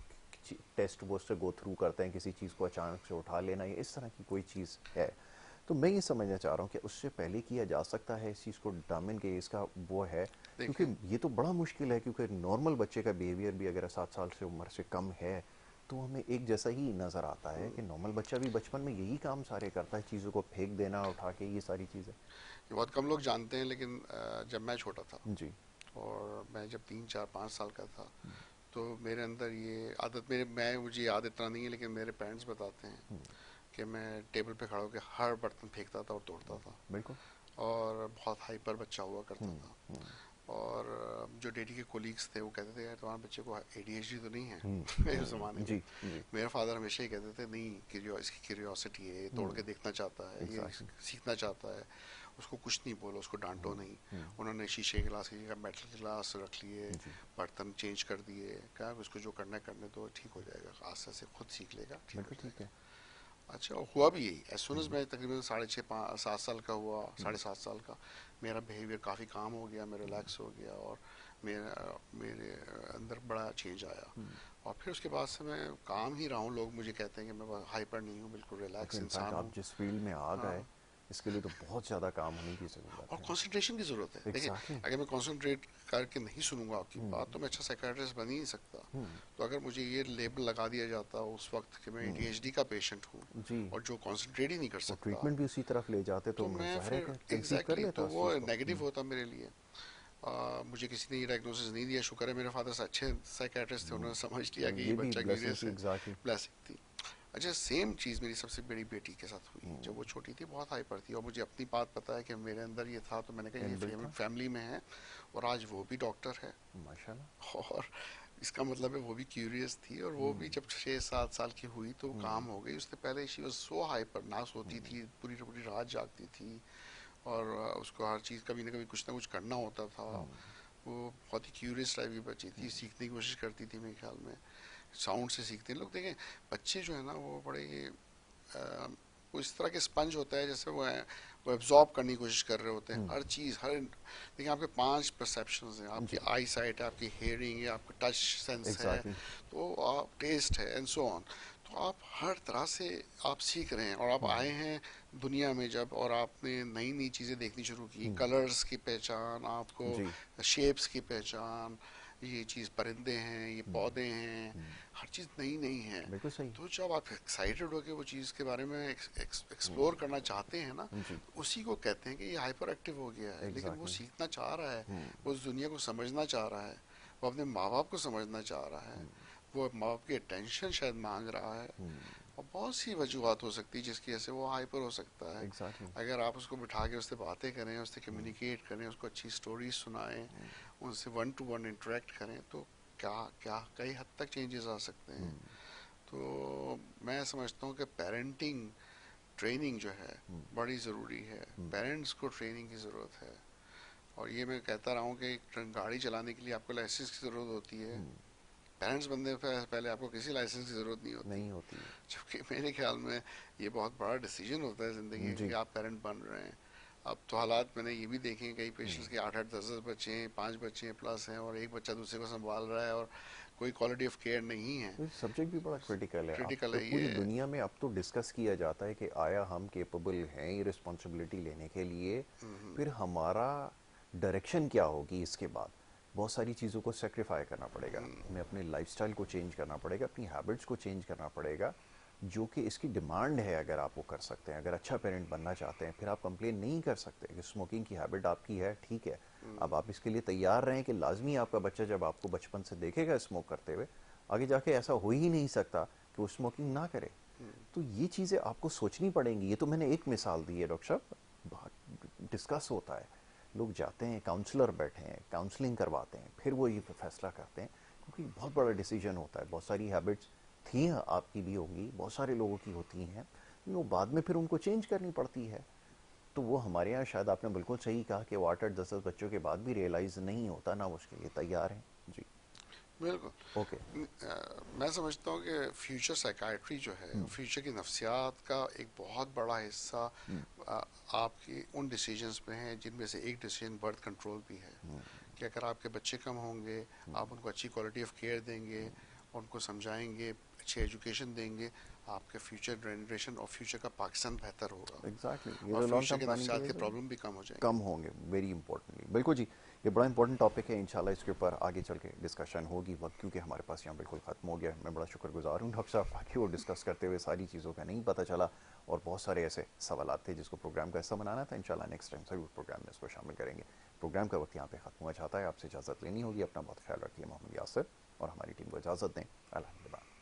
टेस्ट वो से गो थ्रू करते हैं, किसी चीज़ को अचानक से उठा लेना या इस तरह की कोई चीज़ है। तो मैं ये समझना चाह रहा हूँ कि उससे पहले किया जा सकता है इस चीज़ को डिटर्मिन के इसका वो है, क्योंकि देखें, ये तो बड़ा मुश्किल है क्योंकि नॉर्मल बच्चे का बिहेवियर भी अगर 7 साल से उम्र से कम है तो हमें एक जैसा ही नज़र आता है कि नॉर्मल बच्चा भी बचपन में यही काम सारे करता है, चीज़ों को फेंक देना उठा के, ये सारी चीज़ें। ये बहुत कम लोग जानते हैं, लेकिन जब मैं छोटा था जी। और मैं जब 3 4 5 साल का था, तो मेरे अंदर ये आदत, मुझे याद इतना नहीं है, लेकिन मेरे पेरेंट्स बताते हैं कि मैं टेबल पे खड़ा होकर हर बर्तन फेंकता था और तोड़ता था, बिल्कुल। और बहुत हाइपर बच्चा हुआ करता था। और जो डैडी के कोलीग्स थे वो कहते थे यार तुम्हारे बच्चे को ADHD तो नहीं है इस ज़माने में। जी जी। मेरे फादर हमेशा ही कहते थे नहीं, इसकी क्यूरियोसिटी है, ये तोड़ के देखना चाहता है, ये एग्जैक्टली। सीखना चाहता है, उसको कुछ नहीं बोलो, उसको डांटो नहीं। उन्होंने शीशे के गिलास की जगह मेटल के गिलास रख लिए, जी। बर्तन चेंज कर दिए, कहा उसको जो करना है करने दो, ठीक हो जाएगा, आस्ते से खुद सीख लेगा, ठीक हो बिल्कुल ठीक जाएगा। है। अच्छा, हुआ भी यही। एज सुन एज मैं तकरीबन 6.5 7 साल का हुआ, 7.5 साल का, मेरा बिहेवियर काफ़ी काम हो गया, मैं रिलैक्स हो गया, और मेरे अंदर बड़ा चेंज आया। और फिर उसके बाद से मैं काम ही रहा हूँ, लोग मुझे कहते हैं कि मैं हाइपर नहीं हूँ, बिल्कुल ओके, रिलैक्स इनफैक्ट इंसान आप हूँ। जिस फील्ड में आ हाँ, गए इसके लिए तो बहुत ज़्यादा काम होने की और ज़रूरत है। कंसंट्रेशन की ज़रूरत है। देखिए, एग्जैक्टली। अगर मैं कंसंट्रेट करके नहीं सुनूंगा आपकी बात, तो मैं अच्छा साइकाट्रिस्ट बन ही नहीं सकता। तो अगर मुझे ये लेबल लगा दिया जाता उस वक्त कि मैं ADHD का पेशेंट हूँ जी। और जो कंसंट्रेट ही नहीं कर और सकता, ट्रीटमेंट भी उसी तरफ ले जाते तो तो मैं मैं जाहिर है फिर कि कंसीव कर एग्जैक्टली लेता तो उस वो चीज़ को। नेगेटिव होता मेरे लिए। मुझे किसी ने ये डायग्नोसिस नहीं दिया, शुक्र है मेरे फादर से अच्छे साइकाट्रिस्ट थे, उन्होंने समझ लिया कि ये ये भी बच्चा ब्लेसिंग क्यूरियस थी, है। एग्जैक्टली। ब्लेसिंग थी। अच्छा, सेम चीज़ मेरी सबसे बड़ी बेटी के साथ हुई। जब वो छोटी थी बहुत हाइपर थी, और मुझे अपनी बात पता है कि मेरे अंदर ये था, तो मैंने कहा इनबिल्ट ये था। फैमिली में है, और आज वो भी डॉक्टर है। माशाल्लाह। और इसका मतलब है वो भी क्यूरियस थी, और वो भी जब 6 7 साल की हुई तो काम हो गई। उससे पहले शी वॉज सो हाइपर, ना सोती थी, पूरी पूरी रात जागती थी, और उसको हर चीज़ कभी ना कभी कुछ ना कुछ करना होता था। वो बहुत ही क्यूरियस टाइप की बच्ची थी, सीखने की कोशिश करती थी मेरे ख्याल में। साउंड से सीखते हैं लोग। देखें, बच्चे जो है ना वो बड़े वो इस तरह के स्पंज होता है, जैसे वो एब्जॉर्ब करने की कोशिश कर रहे होते हैं हर चीज़, हर। देखिए, आपके 5 परसेप्शंस हैं, आपकी जी। आई साइट है, आपकी हेयरिंग है, आपका टच सेंस है, एग्जैक्टली। तो आप टेस्ट है, एंड सो ऑन। तो आप हर तरह से आप सीख रहे हैं, और आप आए हैं दुनिया में जब, और आपने नई नई चीज़ें देखनी शुरू की, कलर्स की पहचान, आपको जी। शेप्स की पहचान, ये चीज़ परिंदे हैं, ये पौधे हैं, हर चीज़ नई नई है। बिल्कुल सही। तो जब आप एक्साइटेड होकर वो चीज़ के बारे में एक्सप्लोर करना चाहते हैं ना, जी। तो उसी को कहते हैं कि ये हाइपर एक्टिव हो गया है। लेकिन वो एग्जैक्टली। सीखना चाह रहा है, वो उस दुनिया को समझना चाह रहा है, वो अपने माँ बाप को समझना चाह रहा है, वो माँ बाप की अटेंशन शायद मांग रहा है। और बहुत सी वजूहत हो सकती है जिसकी वजह से वो हाइपर हो सकता है। एग्जैक्टली। अगर आप उसको बिठा के उससे बातें करें, उससे कम्युनिकेट करें, उसको अच्छी स्टोरीज सुनाएं, उनसे 1 to 1 इंटरेक्ट करें, तो क्या क्या कई हद तक चेंजेस आ सकते हैं। तो मैं समझता हूँ कि पेरेंटिंग ट्रेनिंग जो है बड़ी ज़रूरी है। पेरेंट्स को ट्रेनिंग की ज़रूरत है। और ये मैं कहता रहा हूँ कि गाड़ी चलाने के लिए आपको लाइसेंस की ज़रूरत होती है, पेरेंट्स बनने से पहले आपको किसी लाइसेंस की ज़रूरत नहीं होती। नहीं होती है। जबकि मेरे ख्याल में ये बहुत बड़ा डिसीजन होता है ज़िंदगी में जी। कि आप पेरेंट बन रहे हैं। अब तो हालात मैंने ये भी देखे हैं, कई पेशेंट्स के 8 8 10 10 बच्चे हैं, 5 बच्चे हैं प्लस हैं, और एक बच्चा दूसरे को संभाल रहा है, और कोई क्वालिटी ऑफ केयर नहीं है। तो सब्जेक्ट भी बड़ा क्रिटिकल है। अब क्रिटिकल तो है पूरी ये। दुनिया में अब तो डिस्कस किया जाता है कि आया हम केपेबल हैं ये रिस्पॉन्सिबिलिटी लेने के लिए, फिर हमारा डायरेक्शन क्या होगी इसके बाद। बहुत सारी चीज़ों को सेक्रीफाई करना पड़ेगा, हमें अपने लाइफस्टाइल को चेंज करना पड़ेगा, अपनी हैबिट्स को चेंज करना पड़ेगा, जो कि इसकी डिमांड है। अगर आप वो कर सकते हैं, अगर अच्छा पेरेंट बनना चाहते हैं, फिर आप कंप्लेन नहीं कर सकते कि स्मोकिंग की हैबिट आपकी है, ठीक है। अब आप इसके लिए तैयार रहें कि लाजमी आपका बच्चा जब आपको बचपन से देखेगा स्मोक करते हुए, आगे जाके ऐसा हो ही नहीं सकता कि वो स्मोकिंग ना करे। तो ये चीज़ें आपको सोचनी पड़ेंगी। ये तो मैंने एक मिसाल दी है डॉक्टर साहब, डिस्कस होता है, लोग जाते हैं, काउंसलर बैठे हैं, काउंसलिंग करवाते हैं, फिर वो ये फैसला करते हैं, क्योंकि बहुत बड़ा डिसीजन होता है। बहुत सारी हैबिट्स थी, आपकी भी होंगी, बहुत सारे लोगों की होती हैं, वो बाद में फिर उनको चेंज करनी पड़ती है। तो वो हमारे यहाँ शायद आपने बिल्कुल सही कहा कि वो 8-10 बच्चों के बाद भी रियलाइज़ नहीं होता, ना वो उसके लिए तैयार हैं। जी। बिल्कुल। ओके। मैं समझता हूँ कि फ्यूचर साइकाइट्री जो है, फ्यूचर की नफ्सियात का एक बहुत बड़ा हिस्सा आपकी उन डिसीजंस में है, जिनमें से एक डिसीजन बर्थ कंट्रोल भी है। कि अगर आपके बच्चे कम होंगे, आप उनको अच्छी क्वालिटी ऑफ केयर देंगे, उनको समझाएंगे, अच्छी एजुकेशन देंगे, आपके फ्यूचर जनरेशन और फ्यूचर का पाकिस्तान बेहतर होगा, एग्जैक्टली, ये और तो लॉन्ग फ्यूचर टर्म के प्लानिंग के नफ्सियात लिए के तो प्रॉब्लम भी कम हो कम जाएंगे। होंगे, वेरी इंपॉर्टेंटली। बिल्कुल जी, ये बड़ा इंपॉर्टेंट टॉपिक है, इंशाल्लाह इसके ऊपर आगे चल के डिस्कशन होगी। वक्त क्योंकि हमारे पास यहाँ बिल्कुल ख़त्म हो गया है। मैं बड़ा शुक्रगुजार हूँ डॉक्टर साहब का कि वो डिस्कस करते हुए सारी चीज़ों का नहीं पता चला, और बहुत सारे ऐसे सवाल थे जिसको प्रोग्राम का हिस्सा बनाना था। इंशाल्लाह नेक्स्ट टाइम ज़रूर प्रोग्राम में इसको शामिल करेंगे। प्रोग्राम का वक्त यहाँ पे ख़त्म हुआ चाहता है, आपसे इजाज़त लेनी होगी। अपना बहुत ख्याल रखिए। मोहम्मद यासिर और हमारी टीम को इजाज़त दें। अल्हम्दुलिल्लाह।